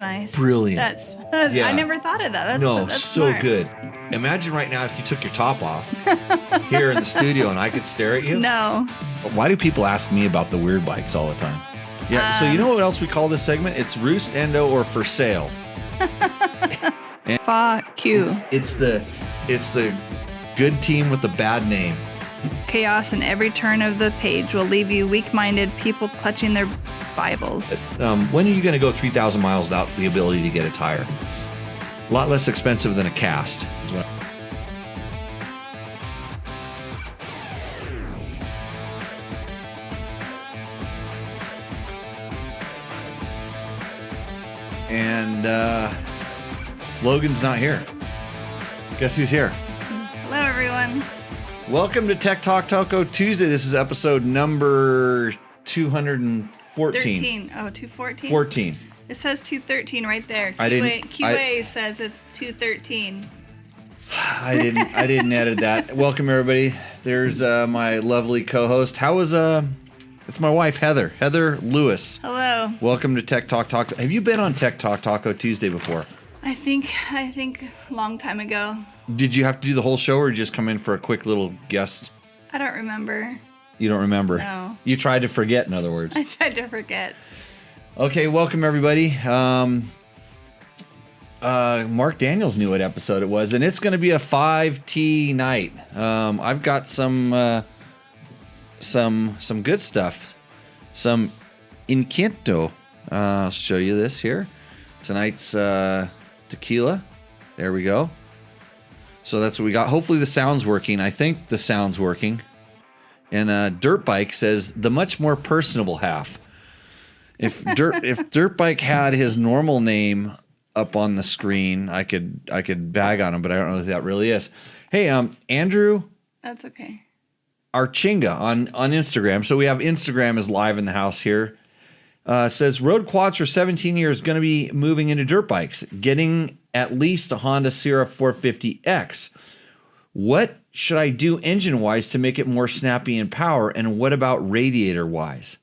Nice. Brilliant. I never thought of that. That's so smart. good. Imagine right now if you took your top off here in the studio and I could stare at you. No. Why do people ask me about the weird bikes all the time? Yeah, so you know what else we call this segment? It's Roost, Endo, or For Sale. Fuck you. It's the good team with the bad name. Chaos in every turn of the page will leave you weak-minded people clutching their Bibles. When are you going to go 3,000 miles without the ability to get a tire? A lot less expensive than a cast. And Logan's not here. Guess who's here? Hello, everyone. Welcome to Tech Talk Taco Tuesday. This is episode number 214. 13. Oh, 214? 14. It says 213 right there. QA says it's 213. I didn't edit that. Welcome everybody. There's my lovely co-host. How was it's my wife Heather Lewis. Hello. Welcome to Tech Talk Taco. Have you been on Tech Talk Taco Tuesday before? I think a long time ago. Did you have to do the whole show or just come in for a quick little guest? I don't remember. You don't remember? No. You tried to forget, in other words. I tried to forget. Okay, welcome everybody. Mark Daniels knew what episode it was, and it's going to be a 5T night. I've got some good stuff. Some Inquieto. I'll show you this here. Tonight's tequila. There we go. So that's what we got. Hopefully the sound's working. I think the sound's working. And Dirt Bike says the much more personable half. If Dirt Bike had his normal name up on the screen, I could bag on him, but I don't know if that really is. Hey, Andrew. That's okay. Archinga on Instagram. So we have Instagram is live in the house here. Says road quads for 17 years, going to be moving into dirt bikes, getting at least a Honda Sierra 450X. What should I do engine-wise to make it more snappy in power, and what about radiator-wise?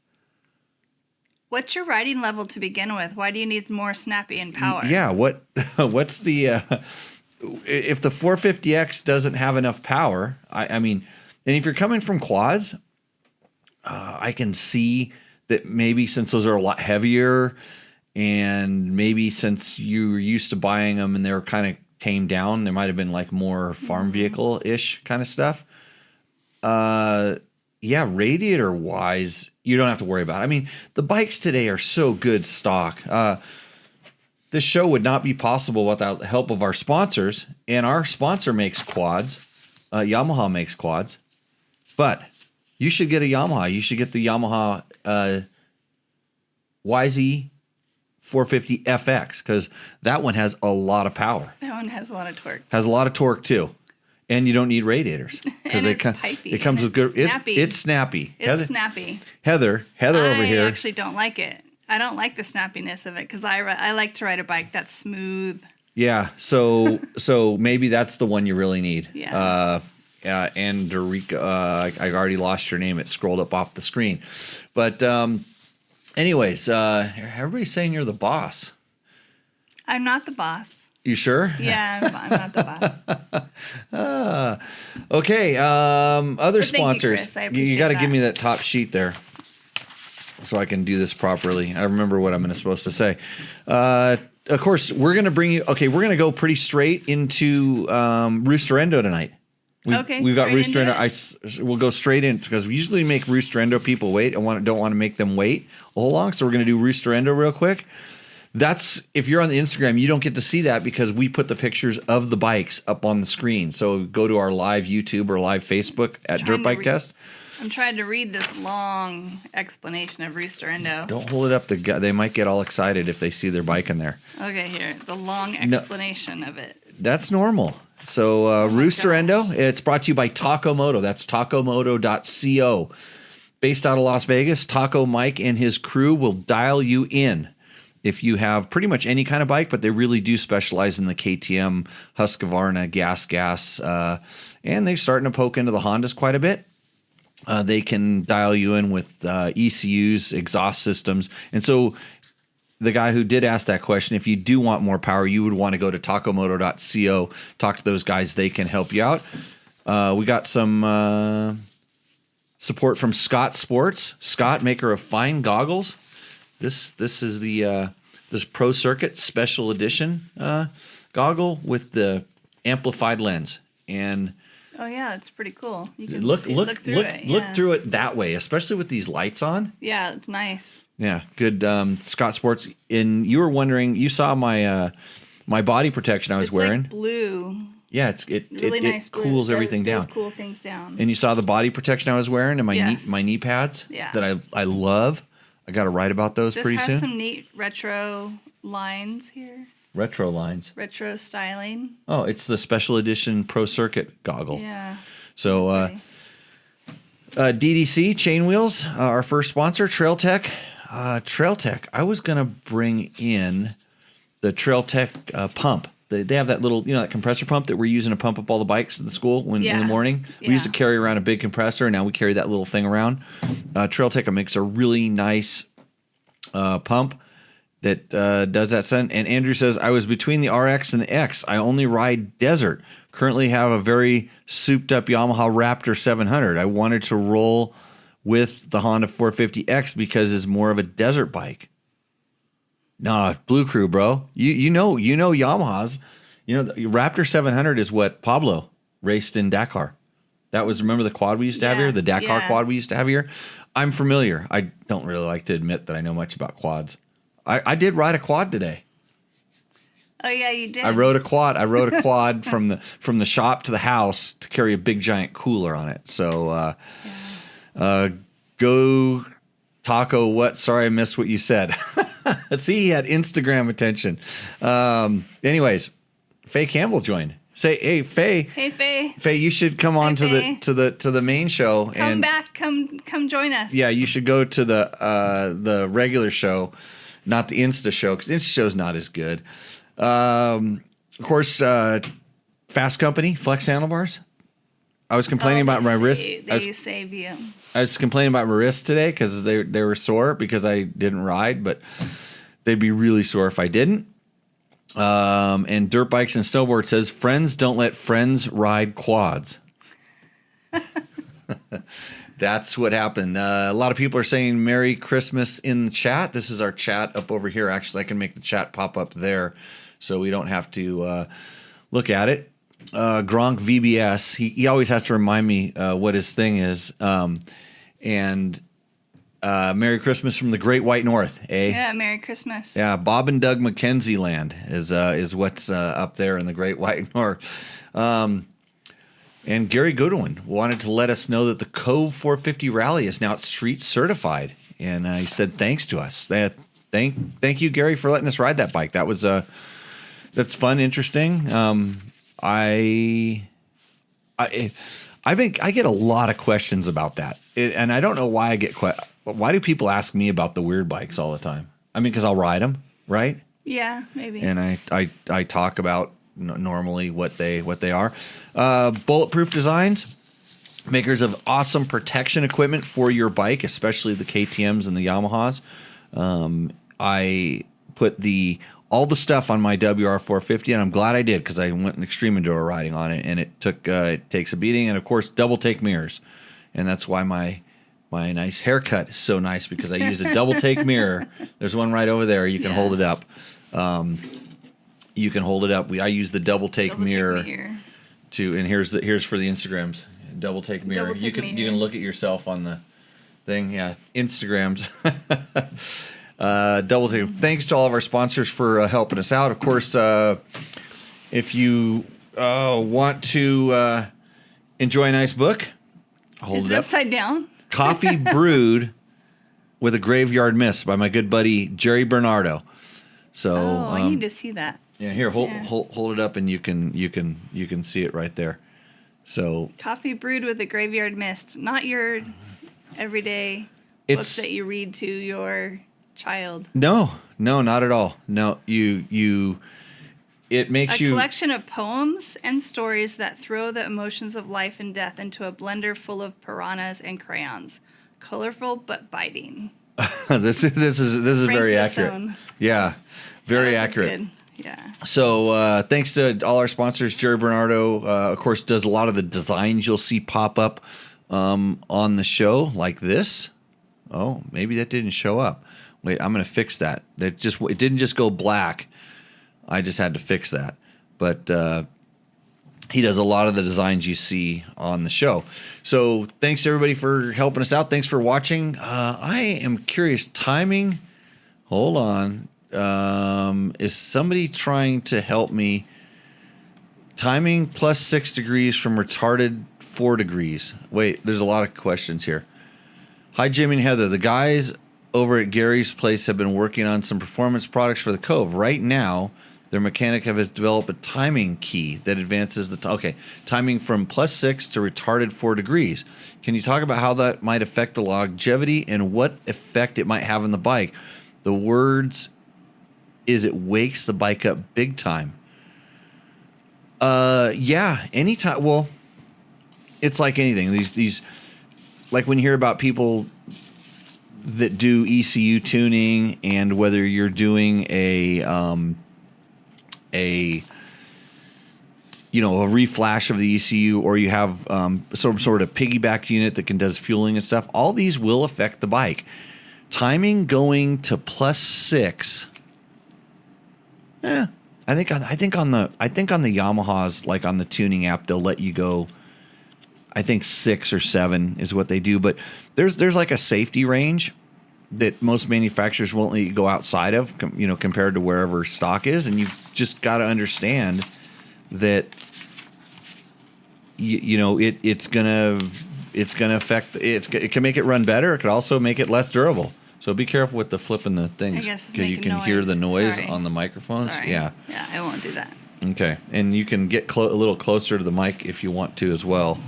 What's your riding level to begin with? Why do you need more snappy in power? Yeah, what's the if the 450X doesn't have enough power? I mean, and if you're coming from quads, I can see that maybe since those are a lot heavier, and maybe since you were used to buying them and they were kind of tamed down, there might have been like more farm vehicle-ish kind of stuff. Yeah, radiator-wise, you don't have to worry about it. I mean, the bikes today are so good stock. This show would not be possible without the help of our sponsors, and our sponsor makes quads. Yamaha makes quads. But you should get a Yamaha. You should get the Yamaha YZ 450 FX, because that one has a lot of power. That one has a lot of torque. Has a lot of torque too, and you don't need radiators because it comes with good. Snappy. It's snappy. It's snappy. Heather over here. I actually don't like it. I don't like the snappiness of it because I like to ride a bike that's smooth. Yeah. So maybe that's the one you really need. Yeah. And Dorica, I already lost your name. It scrolled up off the screen, but. Anyways, everybody's saying you're the boss. I'm not the boss. You sure? Yeah, I'm not the boss. Okay. Other sponsors. Thank you, Chris. I appreciate you got to that. give me that top sheet there, so I can do this properly. I remember what I'm supposed to say. Of course, we're going to bring you. Okay, we're going to go pretty straight into Rooster Endo tonight. We've got Rooster Endo. We'll go straight in because we usually make Rooster Endo people wait. Don't want to make them wait a whole long. So we're going to do Rooster Endo real quick. That's if you're on the Instagram, you don't get to see that because we put the pictures of the bikes up on the screen. So go to our live YouTube or live Facebook at Dirt Bike Test. I'm trying to read this long explanation of Rooster Endo. Don't hold it up. They might get all excited if they see their bike in there. Okay, here the long explanation of it. That's normal. So Rooster Endo, it's brought to you by Taco Moto. That's tacomoto.co. Based out of Las Vegas, Taco Mike and his crew will dial you in if you have pretty much any kind of bike, but they really do specialize in the KTM, Husqvarna, gas, and they're starting to poke into the Hondas quite a bit. They can dial you in with ECUs, exhaust systems, and so the guy who did ask that question, if you do want more power, you would want to go to takomoto.co, talk to those guys. They can help you out. We got some support from Scott Sports. Scott, maker of fine goggles. This is the this Pro Circuit Special Edition goggle with the amplified lens. And oh yeah, it's pretty cool. You can look through it. Look through it that way, especially with these lights on. Yeah, it's nice. Yeah, good. Scott Sports. And you were wondering, you saw my my body protection I was wearing. Like blue. Yeah, Really nice it cools blue. everything down. Cool things down. And you saw the body protection I was wearing and my knee pads that I love. I got to write about those pretty soon. This has some neat retro lines here. Retro lines. Retro styling. Oh, it's the special edition Pro Circuit goggle. Yeah. So DDC Chain Wheels, our first sponsor, Trail Tech. Trail Tech. I was gonna bring in the Trail Tech pump. They have that little, that compressor pump that we're using to pump up all the bikes at the school in the morning. We used to carry around a big compressor, and now we carry that little thing around. Trail Tech makes a really nice pump that does that. And Andrew says, I was between the RX and the X. I only ride desert. Currently have a very souped-up Yamaha Raptor 700. I wanted to roll with the Honda 450X because it's more of a desert bike. Nah, Blue Crew, bro. You know Yamahas. The Raptor 700 is what Pablo raced in Dakar. That was, remember the quad we used to have here? The Dakar quad we used to have here? I'm familiar. I don't really like to admit that I know much about quads. I did ride a quad today. Oh yeah, you did. I rode a quad from the shop to the house to carry a big giant cooler on it. So go Taco, what? Sorry, I missed what you said. See, he had Instagram attention. Anyways, Faye Campbell joined. Say, hey, Faye. Hey, Faye. Faye, you should come on to the main show. Come back. Come join us. Yeah, you should go to the regular show, not the Insta show, because Insta show's not as good. Of course, Fast Company, Flex Handlebars. I was complaining about my wrist. They save you. I was complaining about my wrists today because they were sore because I didn't ride, but they'd be really sore if I didn't. And Dirt Bikes and Snowboard says, friends don't let friends ride quads. That's what happened. A lot of people are saying Merry Christmas in the chat. This is our chat up over here. Actually, I can make the chat pop up there so we don't have to look at it. Gronk VBS, he always has to remind me what his thing is. And Merry Christmas from the Great White North, eh? Yeah, Merry Christmas. Yeah, Bob and Doug McKenzie land is what's up there in the Great White North. And Gary Goodwin wanted to let us know that the Cove 450 Rally is now street certified, and he said thanks to us. Thank you, Gary, for letting us ride that bike. That was that's fun, interesting. I think I get a lot of questions about that, and I don't know why I get why do people ask me about the weird bikes all the time? I mean, because I'll ride them, right? Yeah, maybe. And I talk about normally what they are. Bulletproof Designs, makers of awesome protection equipment for your bike, especially the KTMs and the Yamahas. I put all the stuff on my WR450, and I'm glad I did because I went an extreme enduro riding on it, and it takes a beating. And of course, double take mirrors, and that's why my nice haircut is so nice, because I used a double take mirror. There's one right over there. You can hold it up. You can hold it up. I use the double take mirror and here's for the Instagrams. Double take mirror. You can look at yourself on the thing. Yeah, Instagrams. Double take. Thanks to all of our sponsors for helping us out. Of course, if you want to enjoy a nice book, hold it up. Upside down. Coffee Brewed with a Graveyard Mist by my good buddy Jerry Bernardo. So I need to see that. Yeah, here, hold it up, and you can see it right there. So Coffee Brewed with a Graveyard Mist, not your everyday book that you read to your child. No, not at all. No, it makes a collection of poems and stories that throw the emotions of life and death into a blender full of piranhas and crayons. Colorful but biting. This is very accurate. Zone. Yeah, very accurate. Good. Yeah. So thanks to all our sponsors. Jerry Bernardo, of course, does a lot of the designs you'll see pop up on the show, like this. Oh, maybe that didn't show up. Wait, I'm going to fix that. It didn't just go black. I just had to fix that. But he does a lot of the designs you see on the show. So thanks everybody for helping us out. Thanks for watching. I am curious. Timing. Hold on. Is somebody trying to help me? Timing plus 6 degrees from retarded 4 degrees. Wait, there's a lot of questions here. Hi, Jimmy and Heather. The guys over at Gary's place have been working on some performance products for the Cove. Right now, their mechanic has developed a timing key that advances the timing from plus 6 to retarded 4 degrees. Can you talk about how that might affect the longevity and what effect it might have on the bike? The words is it wakes the bike up big time. Yeah, anytime. Well, it's like anything. These like when you hear about people that do ECU tuning, and whether you're doing a reflash of the ECU, or you have some sort of piggyback unit that does fueling and stuff, all these will affect the bike. Timing going to plus 6. Yeah, I think on the Yamahas, like on the tuning app, they'll let you go. I think 6 or 7 is what they do, but there's like a safety range that most manufacturers won't let you go outside of, compared to wherever stock is, and you've just got to understand that it's gonna affect it can make it run better. It could also make it less durable. So be careful with the flipping the things, because you can hear the noise on the microphones. Sorry. Yeah, I won't do that. Okay, and you can get a little closer to the mic if you want to as well,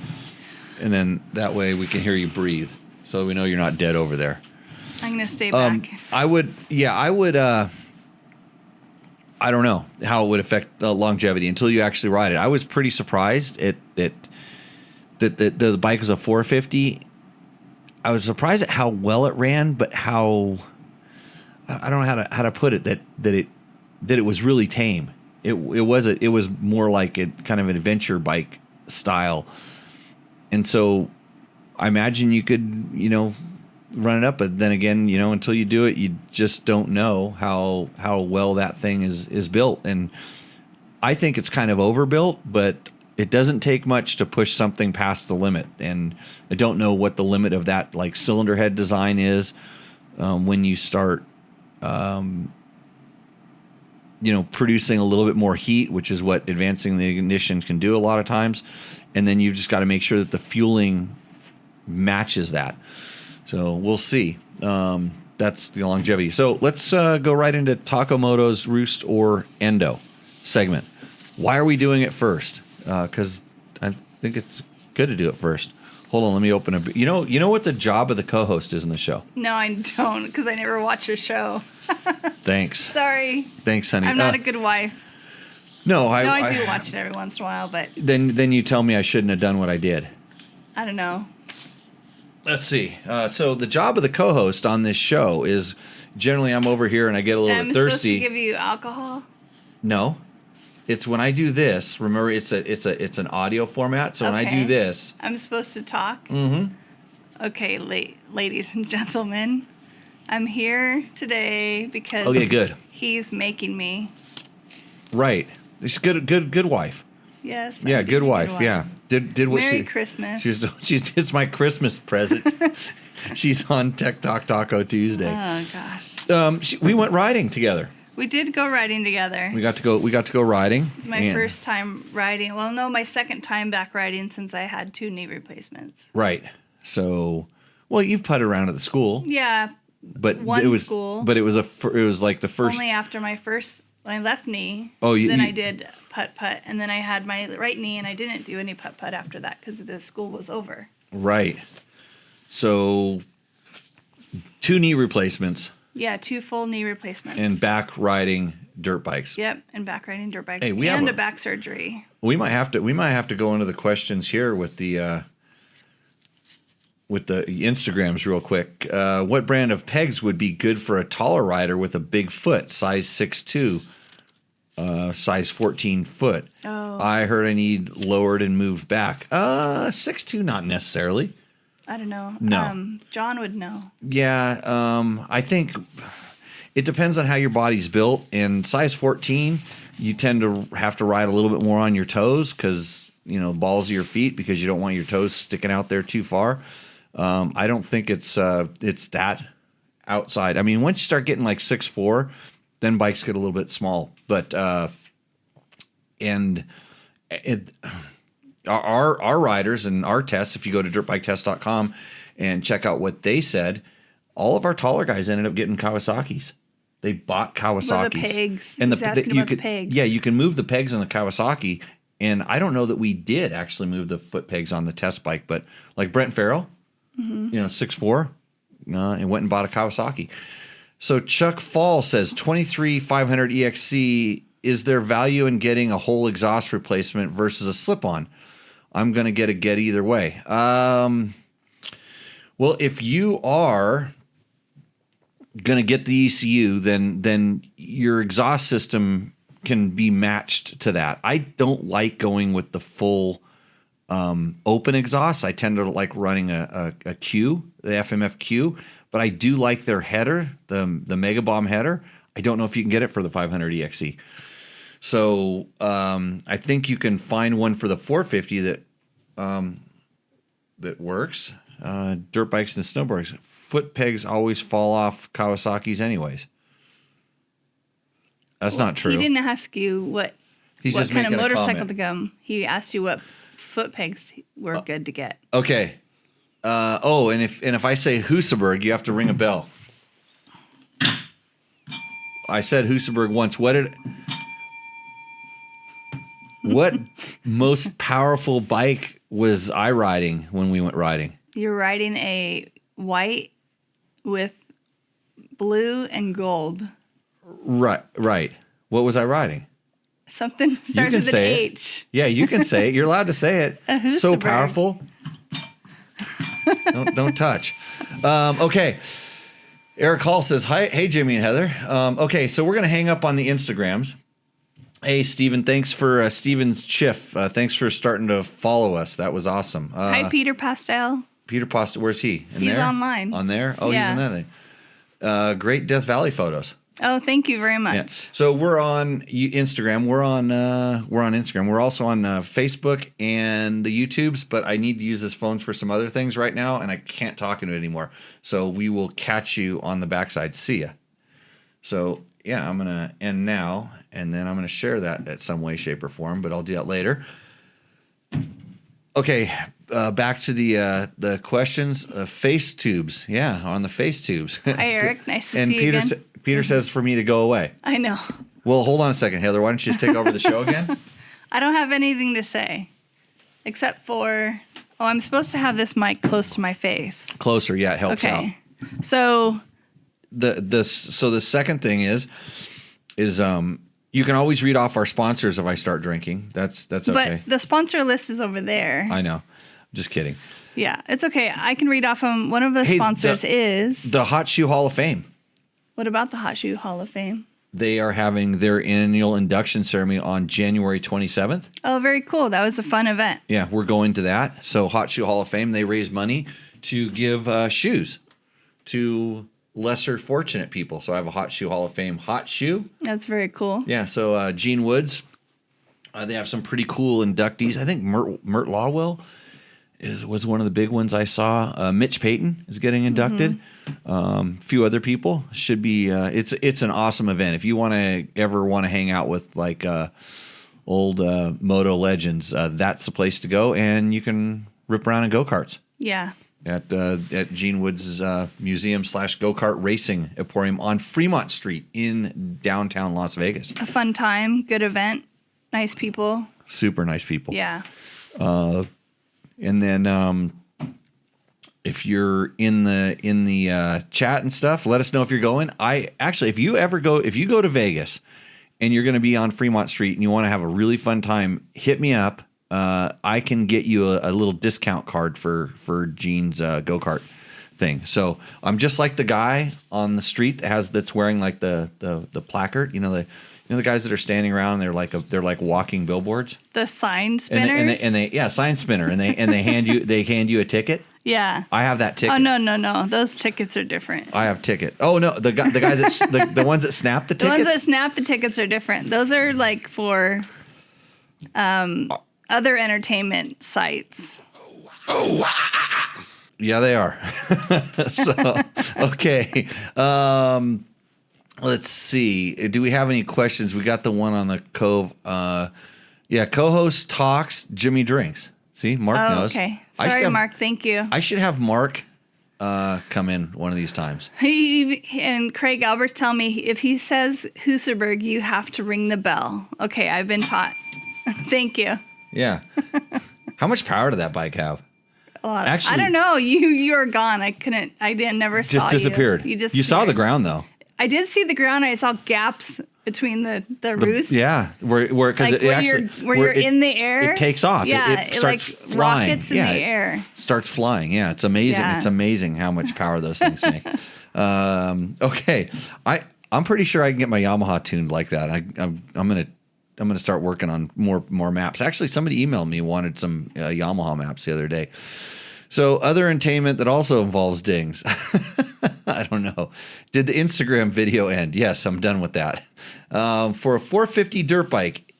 and then that way we can hear you breathe, so we know you're not dead over there. I'm gonna stay back. I would. I don't know how it would affect longevity until you actually ride it. I was pretty surprised that the bike was a 450. I was surprised at how well it ran, but how I don't know how to put it, that it was really tame. It was more like kind of an adventure bike style, and so I imagine you could run it up, but then again, until you do it, you just don't know how well that thing is built. And I think it's kind of overbuilt, but it doesn't take much to push something past the limit. And I don't know what the limit of that like cylinder head design is when you start producing a little bit more heat, which is what advancing the ignition can do a lot of times. And then you've just got to make sure that the fueling matches that. So we'll see. That's the longevity. So let's go right into Takamoto's Roost or Endo segment. Why are we doing it first? Because I think it's good to do it first. Hold on, let me open a. You know what the job of the co-host is in the show? No, I don't, because I never watch your show. Thanks. Sorry. Thanks, honey. I'm not a good wife. No, I do watch it every once in a while, but then you tell me I shouldn't have done what I did. I don't know. Let's see. So the job of the co-host on this show is generally I'm over here and I get a little bit thirsty. I'm supposed to give you alcohol? No, it's when I do this. Remember, it's an audio format. So when I do this, I'm supposed to talk. Mm-hmm. Okay, ladies and gentlemen, I'm here today because good. He's making me. Right. She's good wife. Yes. Yeah, good wife. Yeah. Did what Merry Christmas. It's my Christmas present. She's on Tech Talk Taco Tuesday. Oh gosh. We went riding together. We did go riding together. We got to go riding. It's my first time riding. Well, no, my second time back riding since I had 2 knee replacements. Right. So, you've putted around at the school. Yeah. But school. But it was like the first. Only after my left knee. Oh, then I did putt, and then I had my right knee, and I didn't do any putt after that because the school was over. Right. So, 2 knee replacements. Yeah, 2 full knee replacements. And back riding dirt bikes. Yep, and back riding dirt bikes. Hey, and a back surgery. We might have to go into the questions here with the with the Instagrams real quick. What brand of pegs would be good for a taller rider with a big foot, size 6'2", size 14 foot? Oh. I heard I need lowered and moved back. 6'2", not necessarily. I don't know. No. John would know. Yeah, I think it depends on how your body's built. And size 14, you tend to have to ride a little bit more on your toes because, balls of your feet, because you don't want your toes sticking out there too far. I don't think it's that outside. I mean, once you start getting like 6'4", then bikes get a little bit small. But our riders and our tests, if you go to dirtbiketest.com and check out what they said, all of our taller guys ended up getting Kawasaki's. They bought Kawasaki's. Well, the pegs. And He's asking about the pegs. Yeah, you can move the pegs on the Kawasaki. And I don't know that we did actually move the foot pegs on the test bike, but like Brent Farrell, 6'4", and went and bought a Kawasaki. So Chuck Fall says 23500 EXC, is there value in getting a whole exhaust replacement versus a slip-on? I'm going to get either way. Well, if you are going to get the ECU, then your exhaust system can be matched to that. I don't like going with the full open exhaust. I tend to like running a Q, the FMF Q, but I do like their header, the Mega Bomb header. I don't know if you can get it for the 500 EXE. So I think you can find one for the 450 that works. Dirt bikes and snowboards. Foot pegs always fall off Kawasaki's anyways. That's not true. He didn't ask you what just kind of making a motorcycle comment. to go. He asked you what foot pegs were good to get. Okay. And if I say Husaberg, you have to ring a bell. I said Husaberg once. What most powerful bike was I riding when we went riding? You're riding a white with blue and gold. Right. What was I riding? Something starts with an H. Yeah, you can say it. You're allowed to say it. A So Husaberg. powerful. Don't touch. Okay. Eric Hall says, "Hi, hey Jimmy and Heather." Okay, so we're gonna hang up on the Instagrams. Hey Steven, thanks for Steven's Chiff. Thanks for starting to follow us. That was awesome. Hi, Peter Pastel. Peter Post, where's he? He's there? online. On there? Oh, Yeah. he's in that thing. Great Death Valley photos. Oh, thank you very much. Yeah. So we're on Instagram. We're on Instagram. We're also on Facebook and the YouTubes. But I need to use this phone for some other things right now, and I can't talk into it anymore. So we will catch you on the backside. See ya. So yeah, I'm gonna end now, and then I'm gonna share that at some way, shape, or form. But I'll do that later. Okay, back to the questions. Face tubes, yeah, on the face tubes. Hi, Eric. Nice to and see you again. Peter says for me to go away. I know. Well, hold on a second, Heather. Why don't you just take over the show again? I don't have anything to say, except for I'm supposed to have this mic close to my face. Closer, yeah, it helps out. Okay, so The second thing is you can always read off our sponsors if I start drinking. That's okay. But the sponsor list is over there. I know. Just kidding. Yeah, it's okay. I can read off them. One of the sponsors is the Hot Shoe Hall of Fame. What about the Hot Shoe Hall of Fame? They are having their annual induction ceremony on January 27th. Oh, very cool. That was a fun event. Yeah, we're going to that. So Hot Shoe Hall of Fame, they raise money to give shoes to lesser fortunate people. So I have a Hot Shoe Hall of Fame hot shoe. That's very cool. Yeah, so Gene Woods, they have some pretty cool inductees. I think Mert Lawwell was one of the big ones I saw. Mitch Payton is getting inducted. A few other people should be. It's an awesome event. If you ever want to hang out with like old moto legends, that's the place to go, and you can rip around in go-karts. Yeah. At Gene Woods' museum / go-kart racing emporium on Fremont Street in downtown Las Vegas. A fun time, good event, nice people. Super nice people. Yeah. And then if you're in the chat and stuff, let us know if you're going. If you go to Vegas and you're going to be on Fremont Street and you want to have a really fun time, hit me up. I can get you a little discount card for Gene's go-kart thing. So I'm just like the guy on the street that's wearing like the placard. The guys that are standing around. They're like walking billboards. The sign spinners. And they sign spinner. And they hand you a ticket. Yeah. I have that ticket. Oh no, those tickets are different. I have ticket. Oh no, the guys that the ones that snap the tickets. The ones that snap the tickets are different. Those are like for other entertainment sites. Yeah, they are. So, okay. Let's see. Do we have any questions? We got the one on the Cove. Co-host talks, Jimmy drinks. See, Mark knows. Okay. Sorry, Mark. Thank you. I should have Mark come in one of these times. And Craig Albert's telling me if he says Husaberg, you have to ring the bell. Okay, I've been taught. Thank you. Yeah. How much power did that bike have? A lot. Actually, I don't know. You're gone. I couldn't. I didn't. Never saw you. Just disappeared. You saw the ground though. I did see the ground. I saw gaps between the roost. Yeah, where you're in the air. It takes off. Yeah, it starts like flying. rockets in the air. Starts flying. Yeah, it's amazing. Yeah. It's amazing how much power those things make. Okay, I'm pretty sure I can get my Yamaha tuned like that. I'm gonna start working on more maps. Actually, somebody emailed me, wanted some Yamaha maps the other day. So other entertainment that also involves dings. I don't know. Did the Instagram video end? Yes, I'm done with that. For a 450 dirt bike,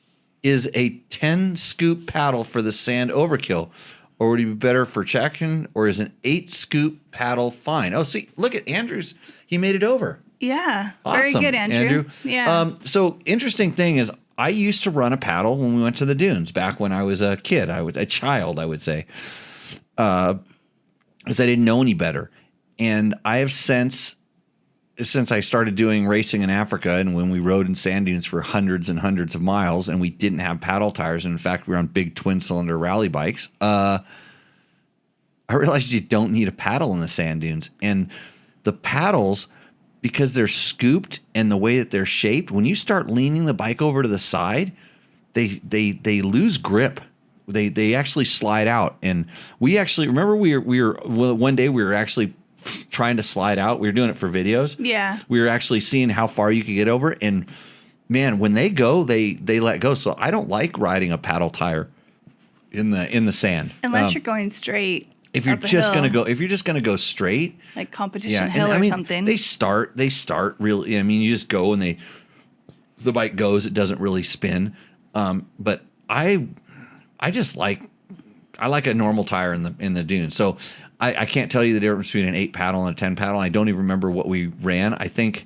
is a 10 scoop paddle for the sand overkill, or would it be better for checking, or is an 8 scoop paddle fine? Oh, see, look at Andrew's. He made it over. Yeah, awesome. Very good, Andrew. Yeah. So interesting thing is, I used to run a paddle when we went to the dunes back when I was a kid. A child, I would say. Because I didn't know any better. And I have since I started doing racing in Africa, and when we rode in sand dunes for hundreds and hundreds of miles, and we didn't have paddle tires, and in fact we were on big twin-cylinder rally bikes, I realized you don't need a paddle in the sand dunes. And the paddles, because they're scooped and the way that they're shaped, when you start leaning the bike over to the side, they lose grip. They actually slide out. And we actually remember we were one day we were actually trying to slide out. We were doing it for videos. Yeah. We were actually seeing how far you could get over. And man, when they go, they let go. So I don't like riding a paddle tire in the sand. Unless you're going straight. If you're just gonna go straight, like competition hill or something. They start really. I mean, you just go and the bike goes. It doesn't really spin. But I like a normal tire in the dune. So I can't tell you the difference between an 8 paddle and a 10 paddle. I don't even remember what we ran. I think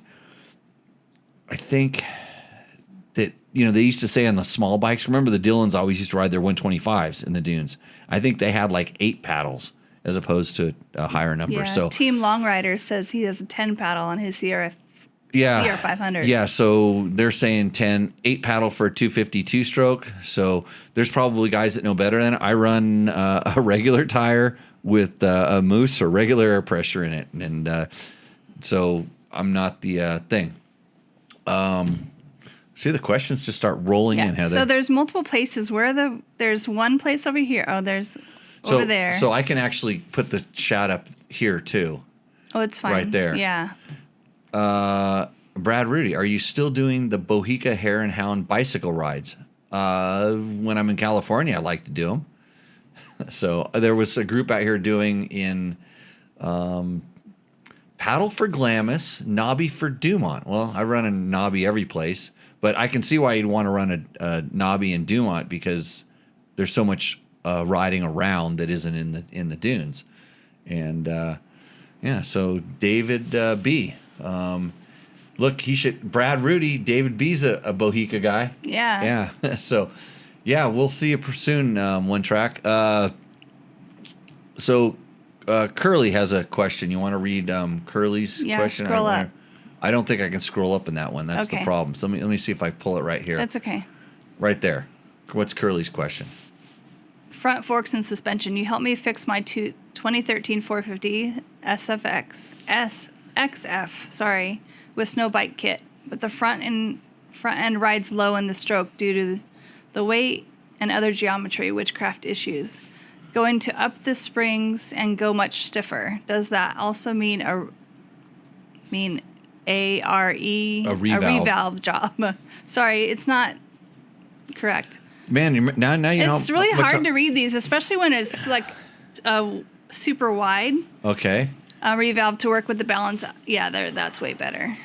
that, they used to say on the small bikes, remember the Dillons always used to ride their 125s in the dunes. I think they had like 8 paddles as opposed to a higher number. Yeah, so Team Long Rider says he has a 10 paddle on his CR500. Yeah, so they're saying 8 paddle for a 252 stroke. So there's probably guys that know better than it. I run a regular tire with a Moose or regular air pressure in it. And so I'm not the thing. See, the questions just start rolling in, Heather. So there's multiple places. There's one place over here. Oh, there's over there. So I can actually put the shot up here too. Oh, it's fine. Right there. Yeah. Brad Rudy, are you still doing the Bohica Hare and Hound bicycle rides? When I'm in California, I like to do them. So there was a group out here doing in Paddle for Glamis, Nobby for Dumont. Well, I run a Nobby every place, but I can see why you'd want to run a Nobby in Dumont because there's so much riding around that isn't in the dunes. And so David B. Look, Brad Rudy, David B's a Bohica guy. Yeah. Yeah. So, yeah, we'll see you soon, One Track. So Curly has a question. You want to read Curly's question? Scroll up. I don't think I can scroll up in that one. That's the problem. So let me see if I pull it right here. That's okay. Right there. What's Curly's question? Front forks and suspension. You help me fix my 2013 450 XF, with snowbike kit. But the front end rides low in the stroke due to the weight and other geometry, witchcraft issues. Going to up the springs and go much stiffer. Does that also mean a revalve job? Sorry, it's not correct. Man, now you know. It's really hard to read these, especially when it's like super wide. Okay. Revalve to work with the balance. Yeah, that's way better.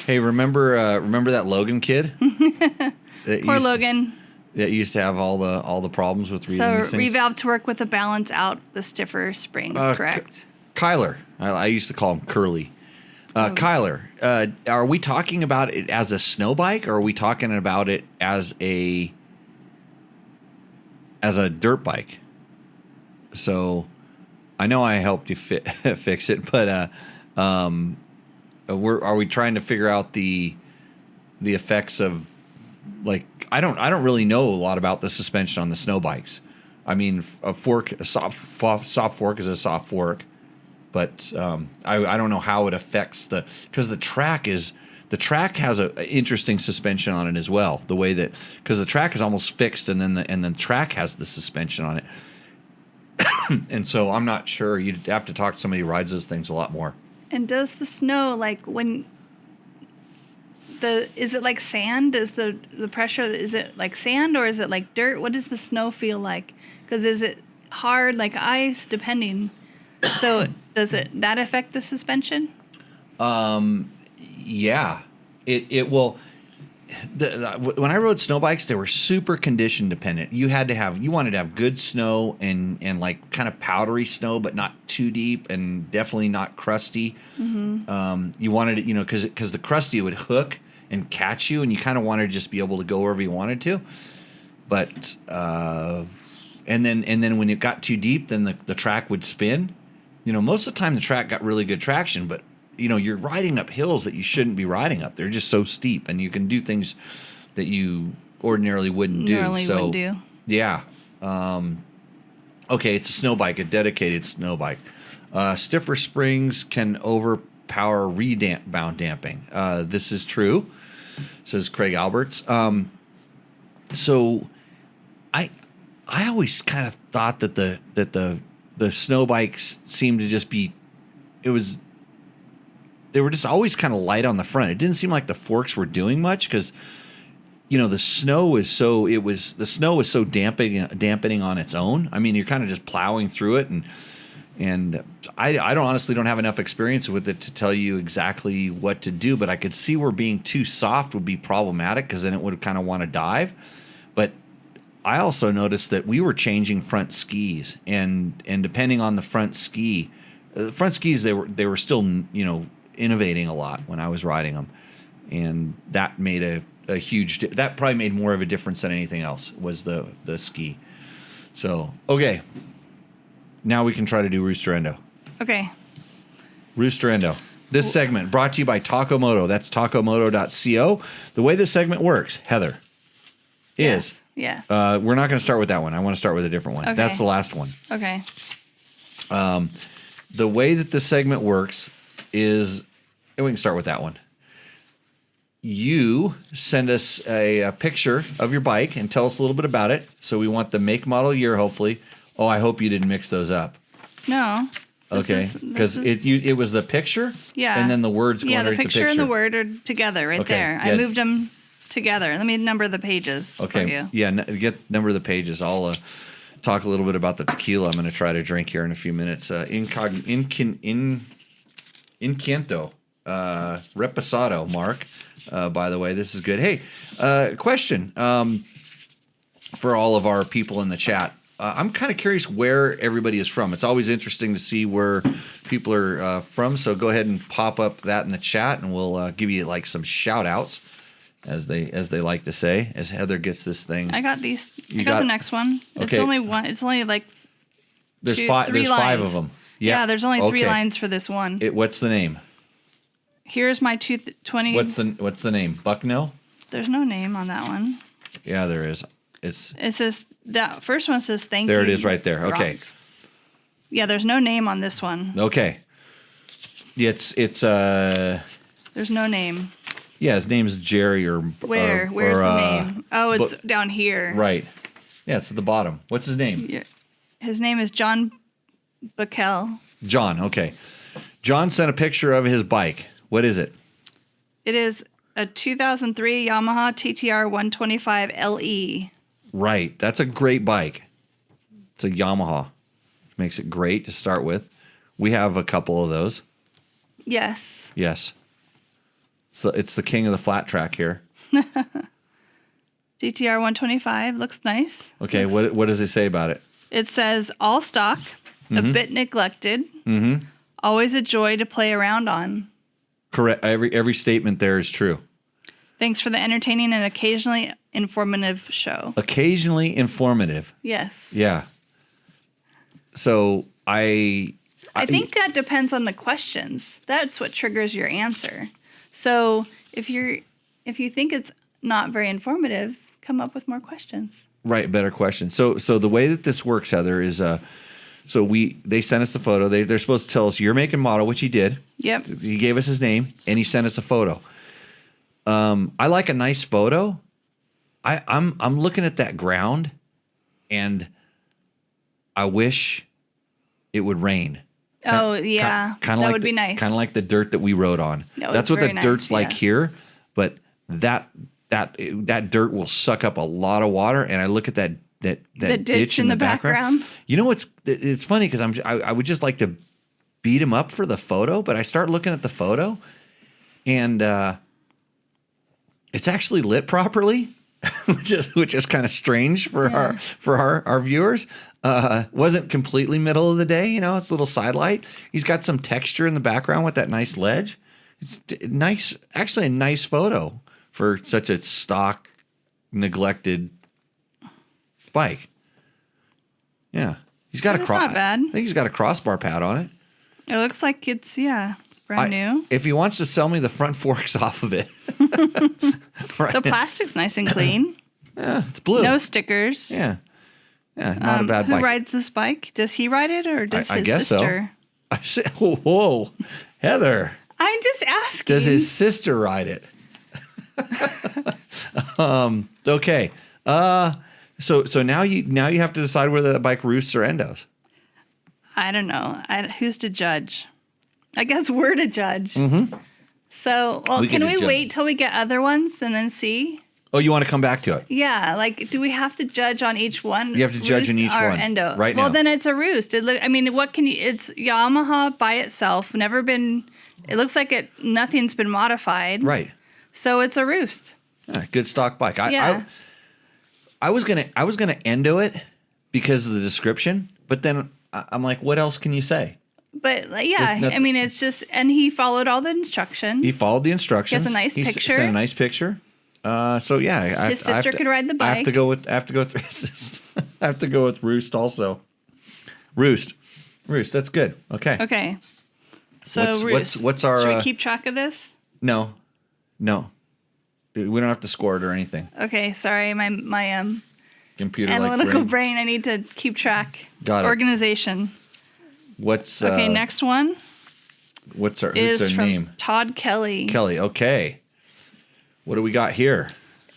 Hey, remember that Logan kid? Poor Logan. That used to have all the problems with reading these things. Revalve to work with the balance out the stiffer springs, correct? Kyler. I used to call him Curly. Kyler, are we talking about it as a snow bike, or are we talking about it as a dirt bike? So I know I helped you fix it, but are we trying to figure out the effects of, like, I don't really know a lot about the suspension on the snow bikes. I mean, a soft fork is a soft fork, but I don't know how it affects because the track has an interesting suspension on it as well. The way that, because the track is almost fixed, and then the track has the suspension on it. And so I'm not sure. You'd have to talk to somebody who rides those things a lot more. And does the snow, like, is it like sand? Is the pressure, is it like sand or is it like dirt? What does the snow feel like? Because is it hard like ice, depending? So does that affect the suspension? Yeah, it will. When I rode snow bikes, they were super condition dependent. You wanted to have good snow and like kind of powdery snow, but not too deep and definitely not crusty. Mm-hmm. You wanted it, because the crusty would hook and catch you, and you kind of wanted to just be able to go wherever you wanted to. But and then when it got too deep, then the track would spin. Most of the time the track got really good traction, but you're riding up hills that you shouldn't be riding up. They're just so steep, and you can do things that you ordinarily wouldn't do. Yeah. Okay, it's a snow bike, a dedicated snow bike. Stiffer springs can overpower rebound damping. This is true, says Craig Alberts. So I always kind of thought that the snow bikes seemed to just be, they were just always kind of light on the front. It didn't seem like the forks were doing much because, the snow was so dampening on its own. I mean, you're kind of just plowing through it, and I honestly don't have enough experience with it to tell you exactly what to do. But I could see where being too soft would be problematic, because then it would kind of want to dive. But I also noticed that we were changing front skis, and depending on the front skis, they were still innovating a lot when I was riding them, and that made a huge that probably made more of a difference than anything else, was the ski. So okay, now we can try to do Roost or Endo. Okay. Roost or Endo. This segment brought to you by Takomoto. That's takomoto.co. The way this segment works, Heather, is yes. We're not going to start with that one. I want to start with a different one. Okay. That's the last one. Okay. The way that this segment works is, and we can start with that one. You send us a picture of your bike and tell us a little bit about it. So we want the make, model, year, hopefully. Oh, I hope you didn't mix those up. No. Okay, because it was the picture, and then the words going right to the picture. Yeah, the picture and the word are together there. Yeah. I moved them together. Let me number the pages for you. Yeah, get number the pages. I'll talk a little bit about the tequila I'm going to try to drink here in a few minutes. Incanto, Reposado, Mark. By the way, this is good. Hey, question for all of our people in the chat. I'm kind of curious where everybody is from. It's always interesting to see where people are from. So go ahead and pop up that in the chat, and we'll give you like some shout outs, as they like to say, as Heather gets this thing. I got these. I got the next one. Okay. It's only one. It's only like there's three five lines. 5 of them. Yeah, there's only 3 lines for this one. What's the name? Here's my 220. What's the name? Bucknell? There's no name on that one. Yeah, there is. It says, that first one says thank you. There it is right there. Okay. Rock. Yeah, there's no name on this one. Okay. It's There's no name. Yeah, his name's Jerry or where's the name? Oh, it's down here. Right. Yeah, it's at the bottom. What's his name? Yeah. His name is John Backel. John, okay. John sent a picture of his bike. What is it? It is a 2003 Yamaha TTR 125 LE. Right. That's a great bike. It's a Yamaha. Which makes it great to start with. We have a couple of those. Yes. Yes. So it's the king of the flat track here. TTR 125 looks nice. Okay, what does it say about it? It says all stock, a bit neglected, always a joy to play around on. Correct. Every statement there is true. Thanks for the entertaining and occasionally informative show. Occasionally informative. Yes. Yeah. So I think that depends on the questions. That's what triggers your answer. So if you think it's not very informative, come up with more questions. Right, better question. So the way that this works, Heather, is they sent us the photo. They're supposed to tell us your make and model, which he did. Yep. He gave us his name and he sent us a photo. I like a nice photo. I'm looking at that ground, and I wish it would rain. Oh yeah, Kind of that like would be nice. Kind of like the dirt that we rode on. That's what the very dirt's nice, like yes. here, but that dirt will suck up a lot of water. And I look at that ditch in the background. You know it's funny because I would just like to beat him up for the photo, but I start looking at the photo, and it's actually lit properly. which is kind of strange for our viewers. Wasn't completely middle of the day, it's a little side light. He's got some texture in the background with that nice ledge. It's nice, actually a nice photo for such a stock, neglected bike. Yeah. He's got That's not bad. I think he's got a crossbar pad on it. It looks like it's brand new. If he wants to sell me the front forks off of it. Right. The plastic's nice and clean. Yeah, it's blue. No stickers. Yeah. Yeah, not a bad bike. Who rides this bike? Does he ride it or does I his guess sister? So. Whoa, Heather. I'm just asking. Does his sister ride it? Okay. So now you have to decide whether that bike roosts or endos. I don't know. Who's to judge? I guess we're to judge. Mm-hmm. So, can we wait till we get other ones and then see? Oh, you want to come back to it? Yeah. Do we have to judge on each one? You have to judge on each or one. Endo? Right now. Well, then it's a Roost. What can you? It's Yamaha by itself. Never been. It looks like nothing's been modified. Right. So it's a Roost. Yeah, good stock bike. Yeah. I was gonna Endo it because of the description, but then I'm like, what else can you say? But it's just, and he followed all the instructions. He followed the instructions. He has a nice picture. He sent a nice picture. So yeah, his sister could ride the bike. I have to go with I have to go with Roost also. Roost. That's good. Okay. Okay. So what's our? Should we keep track of this? No. We don't have to score it or anything. Okay. Sorry, my computer analytical brain. I need to keep track. Got it. Organization. What's okay? Next one. Who's our from name? Todd Kelly. Kelly. Okay. What do we got here?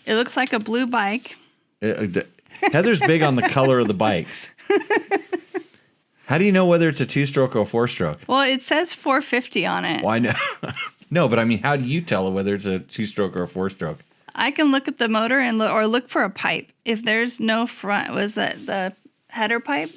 It looks like a blue bike. Heather's big on the color of the bikes. How do you know whether it's a 2-stroke or a 4-stroke? Well, it says 450 on it. Why no? No, but I mean, how do you tell whether it's a 2-stroke or a 4-stroke? I can look at the motor and look for a pipe. If there's no front, was that the header pipe?